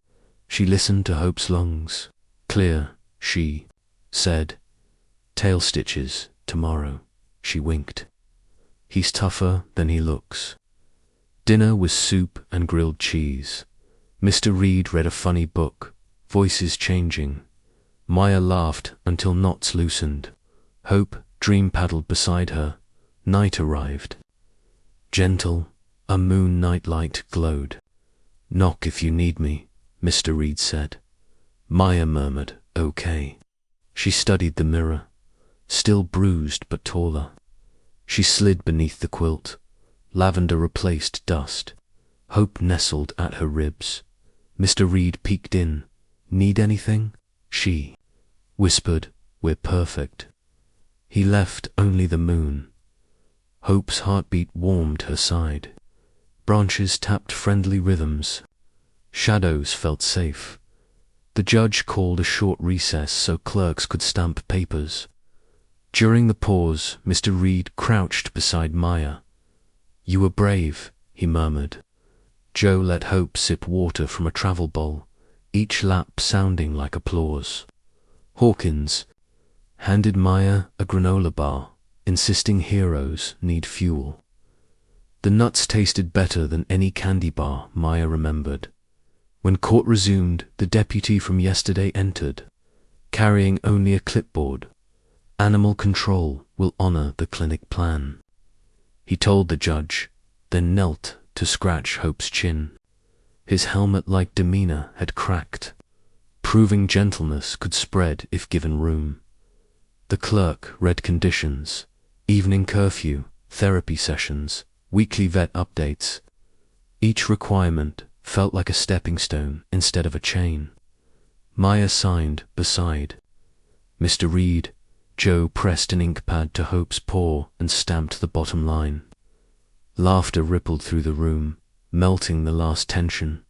She listened to Hope's lungs. Clear, she said. Tail stitches, tomorrow. She winked. He's tougher than he looks. Dinner was soup and grilled cheese. Mr. Reed read a funny book, voices changing. Maya laughed until knots loosened. Hope dream paddled beside her. Night arrived. Gentle, a moon night light glowed. Knock if you need me, Mr. Reed said. Maya murmured, okay. She studied the mirror, still bruised but taller. She slid beneath the quilt. Lavender replaced dust. Hope nestled at her ribs. Mr. Reed peeked in. Need anything? She whispered, we're perfect. He left only the moon. Hope's heartbeat warmed her side. Branches tapped friendly rhythms. Shadows felt safe. The judge called a short recess so clerks could stamp papers. During the pause, Mr. Reed crouched beside Maya. You were brave, he murmured. Joe let Hope sip water from a travel bowl, each lap sounding like applause. Hawkins handed Maya a granola bar, insisting heroes need fuel. The nuts tasted better than any candy bar, Maya remembered. When court resumed, the deputy from yesterday entered, carrying only a clipboard. Animal control will honor the clinic plan. He told the judge, then knelt to scratch Hope's chin. His helmet-like demeanor had cracked, proving gentleness could spread if given room. The clerk read conditions, evening curfew, therapy sessions, weekly vet updates. Each requirement felt like a stepping stone instead of a chain. Maya signed beside. Mr. Reed, Joe pressed an ink pad to Hope's paw and stamped the bottom line. Laughter rippled through the room, melting the last tension.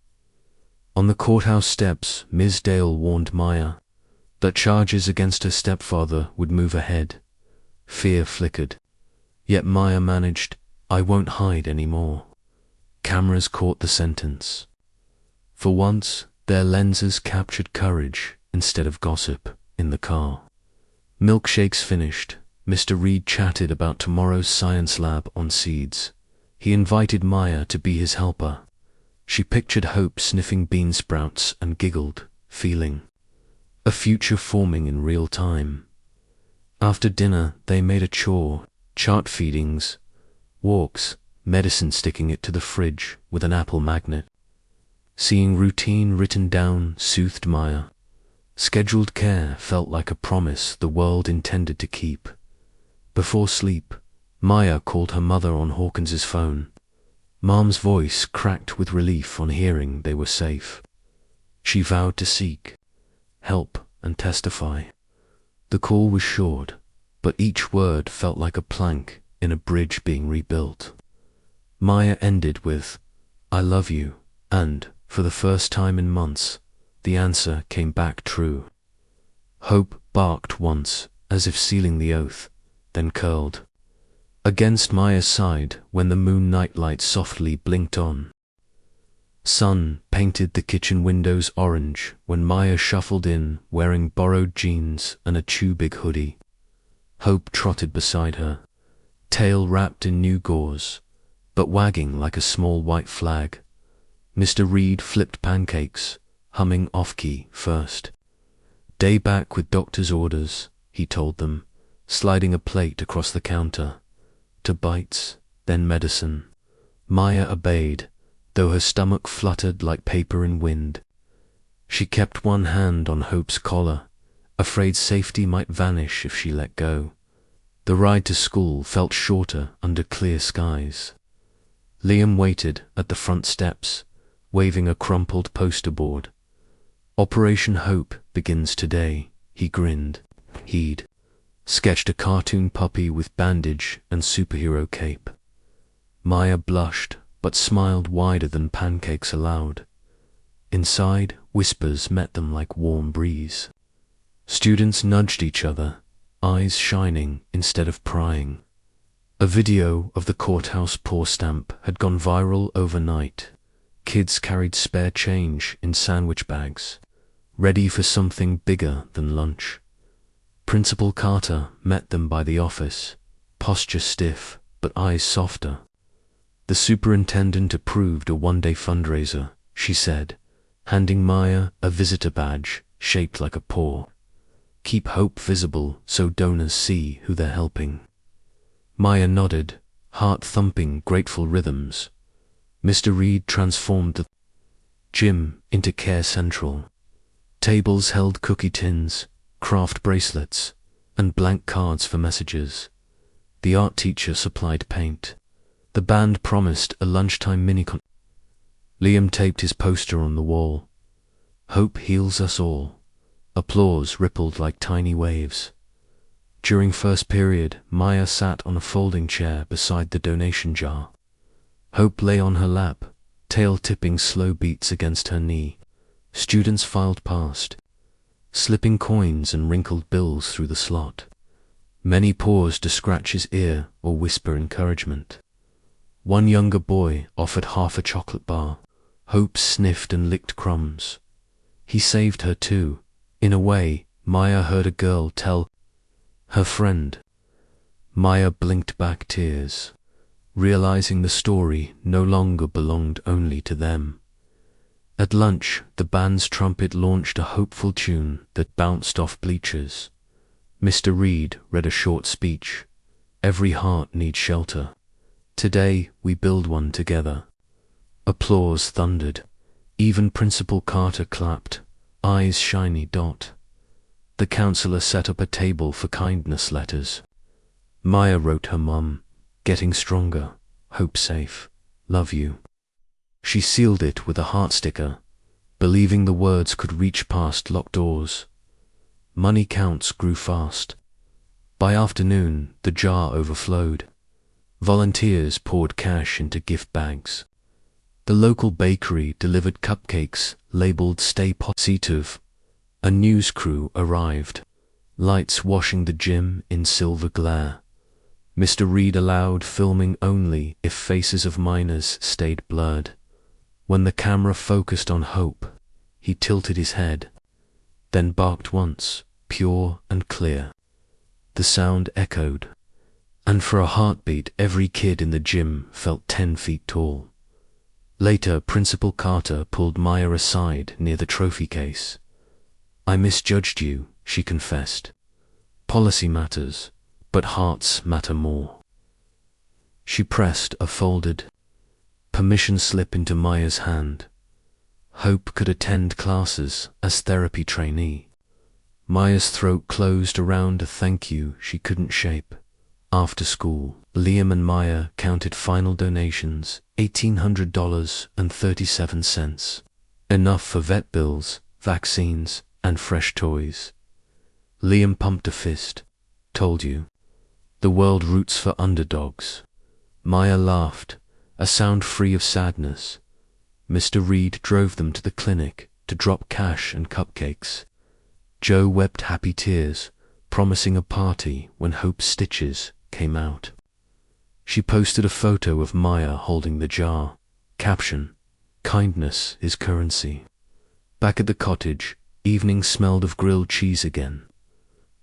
On the courthouse steps, Ms. Dale warned Maya that charges against her stepfather would move ahead. Fear flickered. Yet Maya managed, I won't hide anymore. Cameras caught the sentence. For once, their lenses captured courage instead of gossip in the car. Milkshakes finished. Mr. Reed chatted about tomorrow's science lab on seeds. He invited Maya to be his helper. She pictured Hope sniffing bean sprouts and giggled, feeling a future forming in real time. After dinner, they made a chore, chart feedings, walks, medicine sticking it to the fridge with an apple magnet. Seeing routine written down soothed Maya. Scheduled care felt like a promise the world intended to keep. Before sleep, Maya called her mother on Hawkins's phone. Mom's voice cracked with relief on hearing they were safe. She vowed to seek help and testify. The call was short, but each word felt like a plank in a bridge being rebuilt. Maya ended with, I love you, and, for the first time in months, the answer came back true. Hope barked once, as if sealing the oath, then curled against Maya's side when the moon night light softly blinked on. Sun painted the kitchen windows orange when Maya shuffled in wearing borrowed jeans and a too-big hoodie. Hope trotted beside her, tail wrapped in new gauze, but wagging like a small white flag. Mr. Reed flipped pancakes, humming off-key first. Day back with doctor's orders, he told them, sliding a plate across the counter. To bites, then medicine. Maya obeyed, though her stomach fluttered like paper in wind. She kept one hand on Hope's collar, afraid safety might vanish if she let go. The ride to school felt shorter under clear skies. Liam waited at the front steps, waving a crumpled poster board. Operation Hope begins today, he grinned. He'd sketched a cartoon puppy with bandage and superhero cape. Maya blushed, but smiled wider than pancakes allowed. Inside, whispers met them like warm breeze. Students nudged each other, eyes shining instead of prying. A video of the courthouse paw stamp had gone viral overnight. Kids carried spare change in sandwich bags, ready for something bigger than lunch. Principal Carter met them by the office, posture stiff but eyes softer. The superintendent approved a one-day fundraiser, she said, handing Maya a visitor badge shaped like a paw. Keep hope visible so donors see who they're helping. Maya nodded, heart-thumping grateful rhythms. Mr. Reed transformed the gym into Care Central. Tables held cookie tins, craft bracelets, and blank cards for messages. The art teacher supplied paint. The band promised a lunchtime mini-con. Liam taped his poster on the wall. Hope heals us all. Applause rippled like tiny waves. During first period, Maya sat on a folding chair beside the donation jar. Hope lay on her lap, tail tipping slow beats against her knee. Students filed past, slipping coins and wrinkled bills through the slot. Many paused to scratch his ear or whisper encouragement. One younger boy offered half a chocolate bar. Hope sniffed and licked crumbs. He saved her too. In a way, Maya heard a girl tell her friend. Maya blinked back tears, realizing the story no longer belonged only to them. At lunch, the band's trumpet launched a hopeful tune that bounced off bleachers. Mr. Reed read a short speech. Every heart needs shelter. Today, we build one together. Applause thundered. Even Principal Carter clapped, eyes shiny. The counselor set up a table for kindness letters. Maya wrote her mum, getting stronger, hope safe, love you. She sealed it with a heart sticker, believing the words could reach past locked doors. Money counts grew fast. By afternoon, the jar overflowed. Volunteers poured cash into gift bags. The local bakery delivered cupcakes labeled Stay Positive. A news crew arrived, lights washing the gym in silver glare. Mr. Reed allowed filming only if faces of minors stayed blurred. When the camera focused on Hope, he tilted his head, then barked once, pure and clear. The sound echoed, and for a heartbeat every kid in the gym felt 10 feet tall. Later, Principal Carter pulled Maya aside near the trophy case. I misjudged you, she confessed. Policy matters, but hearts matter more. She pressed a folded permission slip into Maya's hand. Hope could attend classes as therapy trainee. Maya's throat closed around a thank you she couldn't shape. After school, Liam and Maya counted final donations, $1,800.37. Enough for vet bills, vaccines, and fresh toys. Liam pumped a fist. Told you. The world roots for underdogs. Maya laughed, a sound free of sadness. Mr. Reed drove them to the clinic to drop cash and cupcakes. Joe wept happy tears, promising a party when Hope's stitches came out. She posted a photo of Maya holding the jar. Caption, kindness is currency. Back at the cottage, evening smelled of grilled cheese again.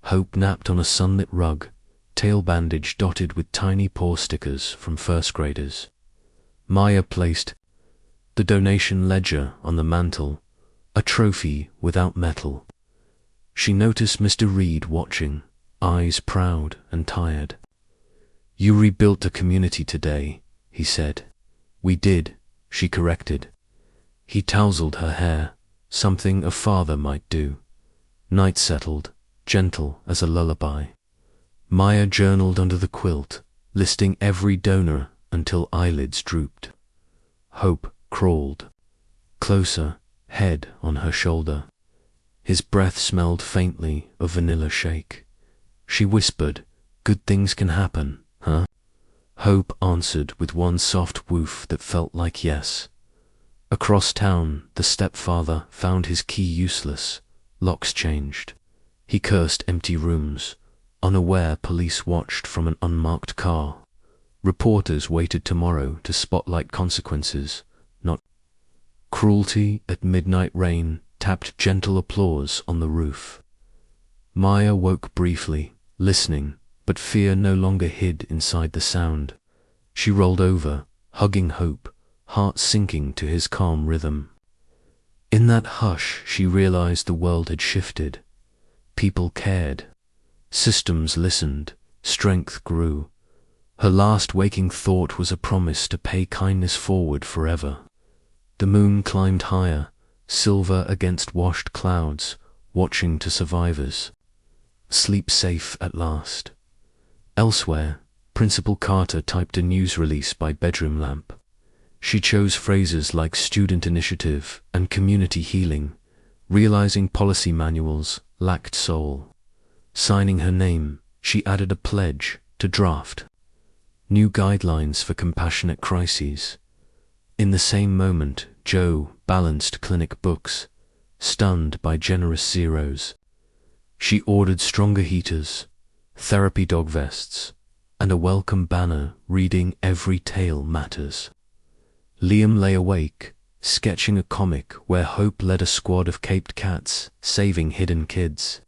Hope napped on a sunlit rug, tail bandage dotted with tiny paw stickers from first graders. Maya placed the donation ledger on the mantel, a trophy without metal. She noticed Mr. Reed watching, eyes proud and tired. "You rebuilt a community today," he said. "We did," she corrected. He tousled her hair, something a father might do. Night settled, gentle as a lullaby. Maya journaled under the quilt, listing every donor until eyelids drooped. Hope crawled closer, head on her shoulder. His breath smelled faintly of vanilla shake. She whispered, "Good things can happen, huh?" Hope answered with one soft woof that felt like yes. Across town, the stepfather found his key useless. Locks changed. He cursed empty rooms. Unaware, police watched from an unmarked car. Reporters waited tomorrow to spotlight consequences, not cruelty. At midnight, rain tapped gentle applause on the roof. Maya woke briefly, listening, but fear no longer hid inside the sound. She rolled over, hugging Hope, heart sinking to his calm rhythm. In that hush, she realized the world had shifted. People cared. Systems listened. Strength grew. Her last waking thought was a promise to pay kindness forward forever. The moon climbed higher, silver against washed clouds, watching to survivors. Sleep safe at last. Elsewhere, Principal Carter typed a news release by bedroom lamp. She chose phrases like student initiative and community healing, realizing policy manuals lacked soul. Signing her name, she added a pledge to draft. New guidelines for compassionate crises. In the same moment, Joe balanced clinic books, stunned by generous zeros. She ordered stronger heaters, therapy dog vests, and a welcome banner reading "Every tale matters." Liam lay awake, sketching a comic where Hope led a squad of caped cats, saving hidden kids.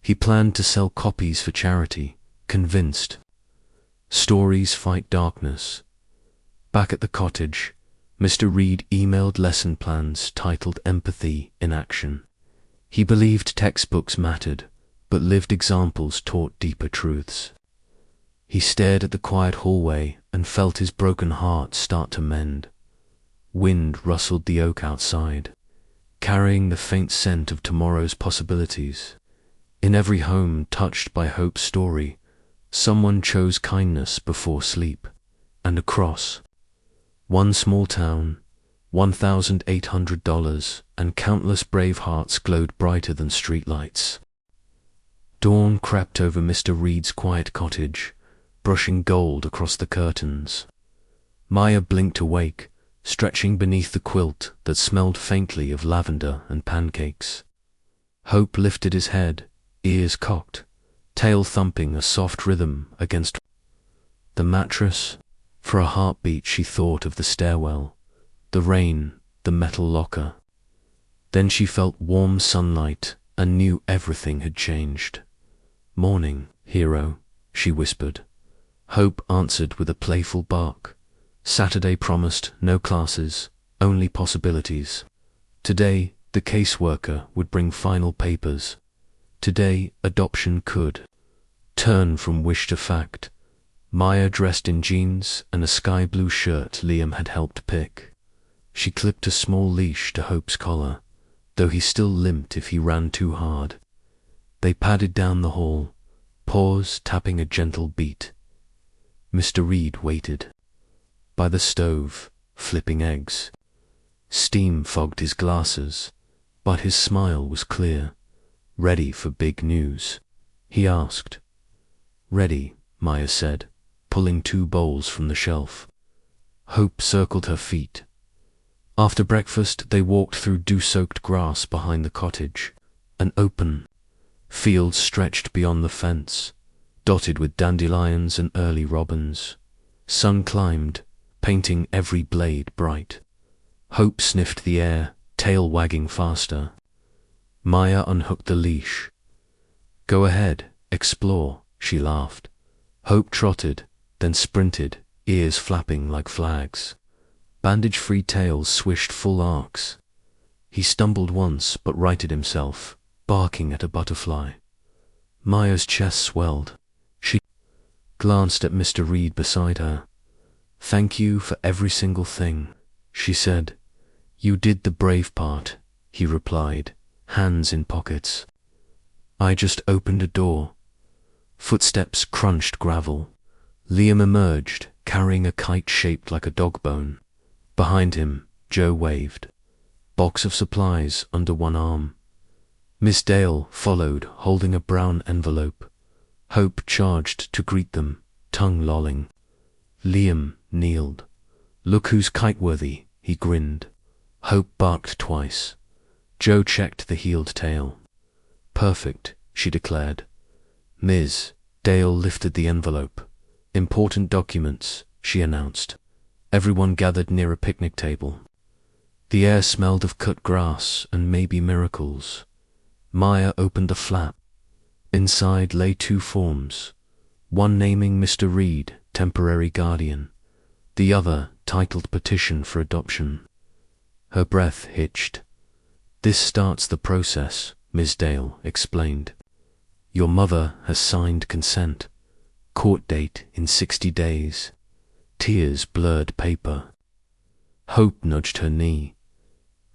He planned to sell copies for charity, convinced. Stories fight darkness. Back at the cottage, Mr. Reed emailed lesson plans titled Empathy in Action. He believed textbooks mattered, but lived examples taught deeper truths. He stared at the quiet hallway and felt his broken heart start to mend. Wind rustled the oak outside, carrying the faint scent of tomorrow's possibilities. In every home touched by Hope's story, someone chose kindness before sleep. And across one small town, $1,800 and countless brave hearts glowed brighter than streetlights. Dawn crept over Mr. Reed's quiet cottage, brushing gold across the curtains. Maya blinked awake, stretching beneath the quilt that smelled faintly of lavender and pancakes. Hope lifted his head, ears cocked, tail thumping a soft rhythm against the mattress. For a heartbeat she thought of the stairwell, the rain, the metal locker. Then she felt warm sunlight and knew everything had changed. "Morning, hero," she whispered. Hope answered with a playful bark. Saturday promised no classes, only possibilities. Today, the caseworker would bring final papers. Today, adoption could turn from wish to fact. Maya dressed in jeans and a sky blue shirt Liam had helped pick. She clipped a small leash to Hope's collar, though he still limped if he ran too hard. They padded down the hall, paws tapping a gentle beat. Mr. Reed waited. By the stove, flipping eggs. Steam fogged his glasses, but his smile was clear. "Ready for big news?" he asked. "Ready," Maya said, pulling 2 bowls from the shelf. Hope circled her feet. After breakfast, they walked through dew-soaked grass behind the cottage. An open field stretched beyond the fence, dotted with dandelions and early robins. Sun climbed, painting every blade bright. Hope sniffed the air, tail wagging faster. Maya unhooked the leash. "Go ahead, explore," she laughed. Hope trotted, then sprinted, ears flapping like flags. Bandage-free tails swished full arcs. He stumbled once but righted himself, barking at a butterfly. Maya's chest swelled. She glanced at Mr. Reed beside her. "Thank you for every single thing," she said. "You did the brave part," he replied, hands in pockets. "I just opened a door." Footsteps crunched gravel. Liam emerged, carrying a kite shaped like a dog bone. Behind him, Joe waved. Box of supplies under one arm. Miss Dale followed, holding a brown envelope. Hope charged to greet them, tongue lolling. Liam kneeled. "Look who's kite-worthy," he grinned. Hope barked twice. Joe checked the heeled tail. "Perfect," she declared. Ms. Dale lifted the envelope. "Important documents," she announced. Everyone gathered near a picnic table. The air smelled of cut grass and maybe miracles. Maya opened the flap. Inside lay two forms, one naming Mr. Reed, temporary guardian, the other titled Petition for Adoption. Her breath hitched. "This starts the process," Ms. Dale explained. "Your mother has signed consent. Court date in 60 days. Tears blurred paper. Hope nudged her knee.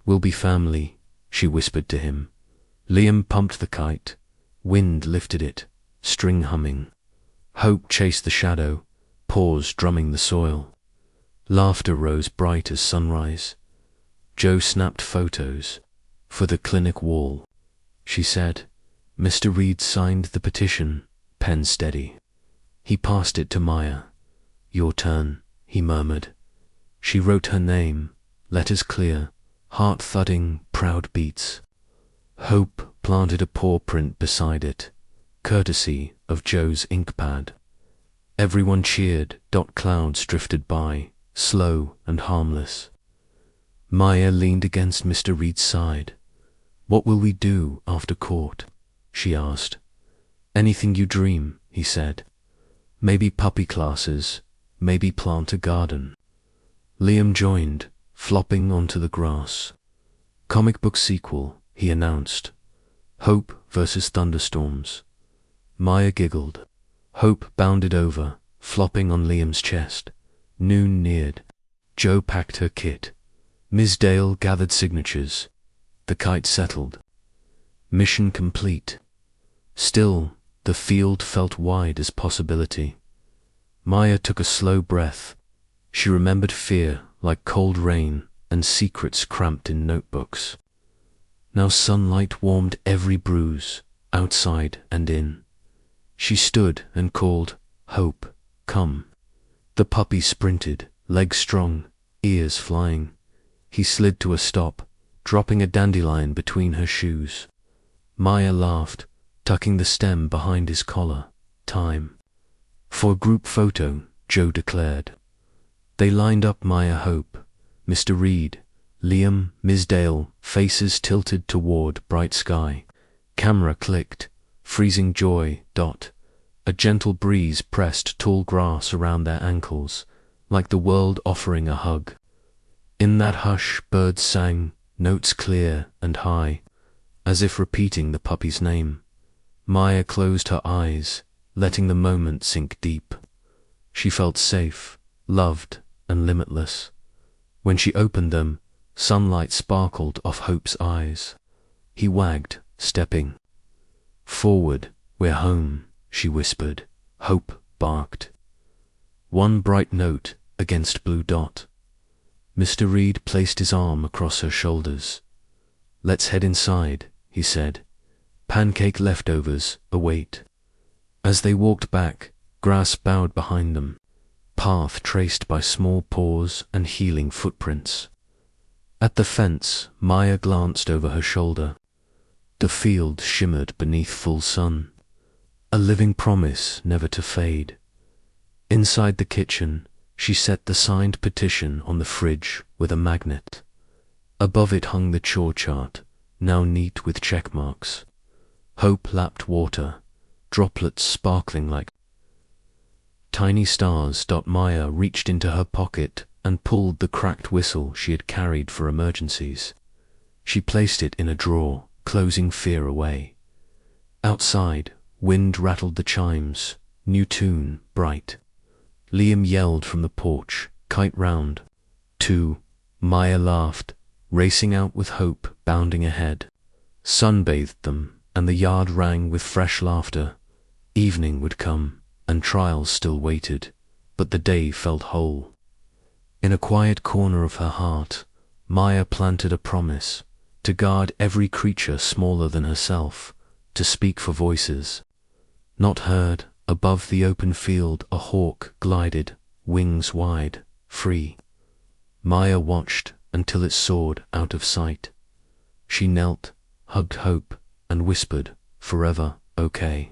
"We'll be family," she whispered to him. Liam pumped the kite. Wind lifted it, string humming. Hope chased the shadow, paws drumming the soil. Laughter rose bright as sunrise. Joe snapped photos. "For the clinic wall," she said. Mr. Reed signed the petition, pen steady. He passed it to Maya. "Your turn," he murmured. She wrote her name, letters clear, heart thudding, proud beats. Hope planted a paw print beside it, courtesy of Joe's ink pad. Everyone cheered. Clouds drifted by, slow and harmless. Maya leaned against Mr. Reed's side. "What will we do after court?" she asked. "Anything you dream," he said. "Maybe puppy classes, maybe plant a garden." Liam joined, flopping onto the grass. "Comic book sequel," he announced. "Hope versus thunderstorms." Maya giggled. Hope bounded over, flopping on Liam's chest. Noon neared. Joe packed her kit. Ms. Dale gathered signatures. The kite settled. Mission complete. Still, the field felt wide as possibility. Maya took a slow breath. She remembered fear like cold rain and secrets cramped in notebooks. Now sunlight warmed every bruise, outside and in. She stood and called, "Hope, come." The puppy sprinted, legs strong, ears flying. He slid to a stop, dropping a dandelion between her shoes. Maya laughed, tucking the stem behind his collar. "Time." "For a group photo," Joe declared. They lined up Maya, Hope, Mr. Reed, Liam, Ms. Dale, faces tilted toward bright sky. Camera clicked, freezing joy. A gentle breeze pressed tall grass around their ankles, like the world offering a hug. In that hush, birds sang, notes clear and high, as if repeating the puppy's name. Maya closed her eyes, letting the moment sink deep. She felt safe, loved, and limitless. When she opened them, sunlight sparkled off Hope's eyes. He wagged, stepping. "Forward, we're home," she whispered. Hope barked. One bright note against blue dot. Mr. Reed placed his arm across her shoulders. "Let's head inside," he said. "Pancake leftovers await." As they walked back, grass bowed behind them, path traced by small paws and healing footprints. At the fence, Maya glanced over her shoulder. The field shimmered beneath full sun, a living promise never to fade. Inside the kitchen, she set the signed petition on the fridge with a magnet. Above it hung the chore chart, now neat with check marks. Hope lapped water, droplets sparkling like tiny stars. Maya reached into her pocket and pulled the cracked whistle she had carried for emergencies. She placed it in a drawer, closing fear away. Outside, wind rattled the chimes, new tune, bright. Liam yelled from the porch, kite round. 2. Maya laughed, racing out with hope, bounding ahead. Sun bathed them, and the yard rang with fresh laughter. Evening would come, and trials still waited, but the day felt whole. In a quiet corner of her heart, Maya planted a promise to guard every creature smaller than herself, to speak for voices not heard. Above the open field a hawk glided, wings wide, free. Maya watched until it soared out of sight. She knelt, hugged hope, and whispered, "Forever, okay."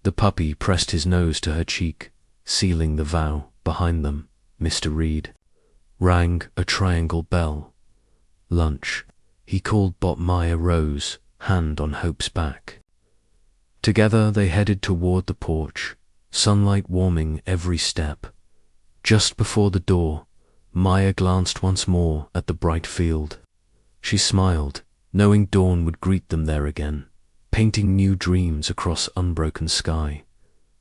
The puppy pressed his nose to her cheek, sealing the vow. Behind them, Mr. Reed rang a triangle bell. Lunch, he called. Maya rose, hand on Hope's back. Together they headed toward the porch, sunlight warming every step. Just before the door, Maya glanced once more at the bright field. She smiled, knowing dawn would greet them there again, painting new dreams across unbroken sky.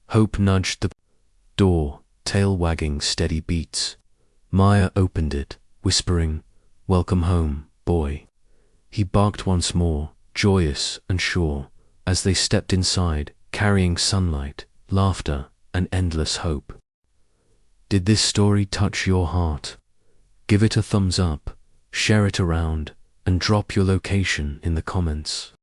Hope nudged the door, tail wagging steady beats. Maya opened it, whispering, "Welcome home, boy." He barked once more, joyous and sure, as they stepped inside, carrying sunlight, laughter, and endless hope. Did this story touch your heart? Give it a thumbs up, share it around, and drop your location in the comments.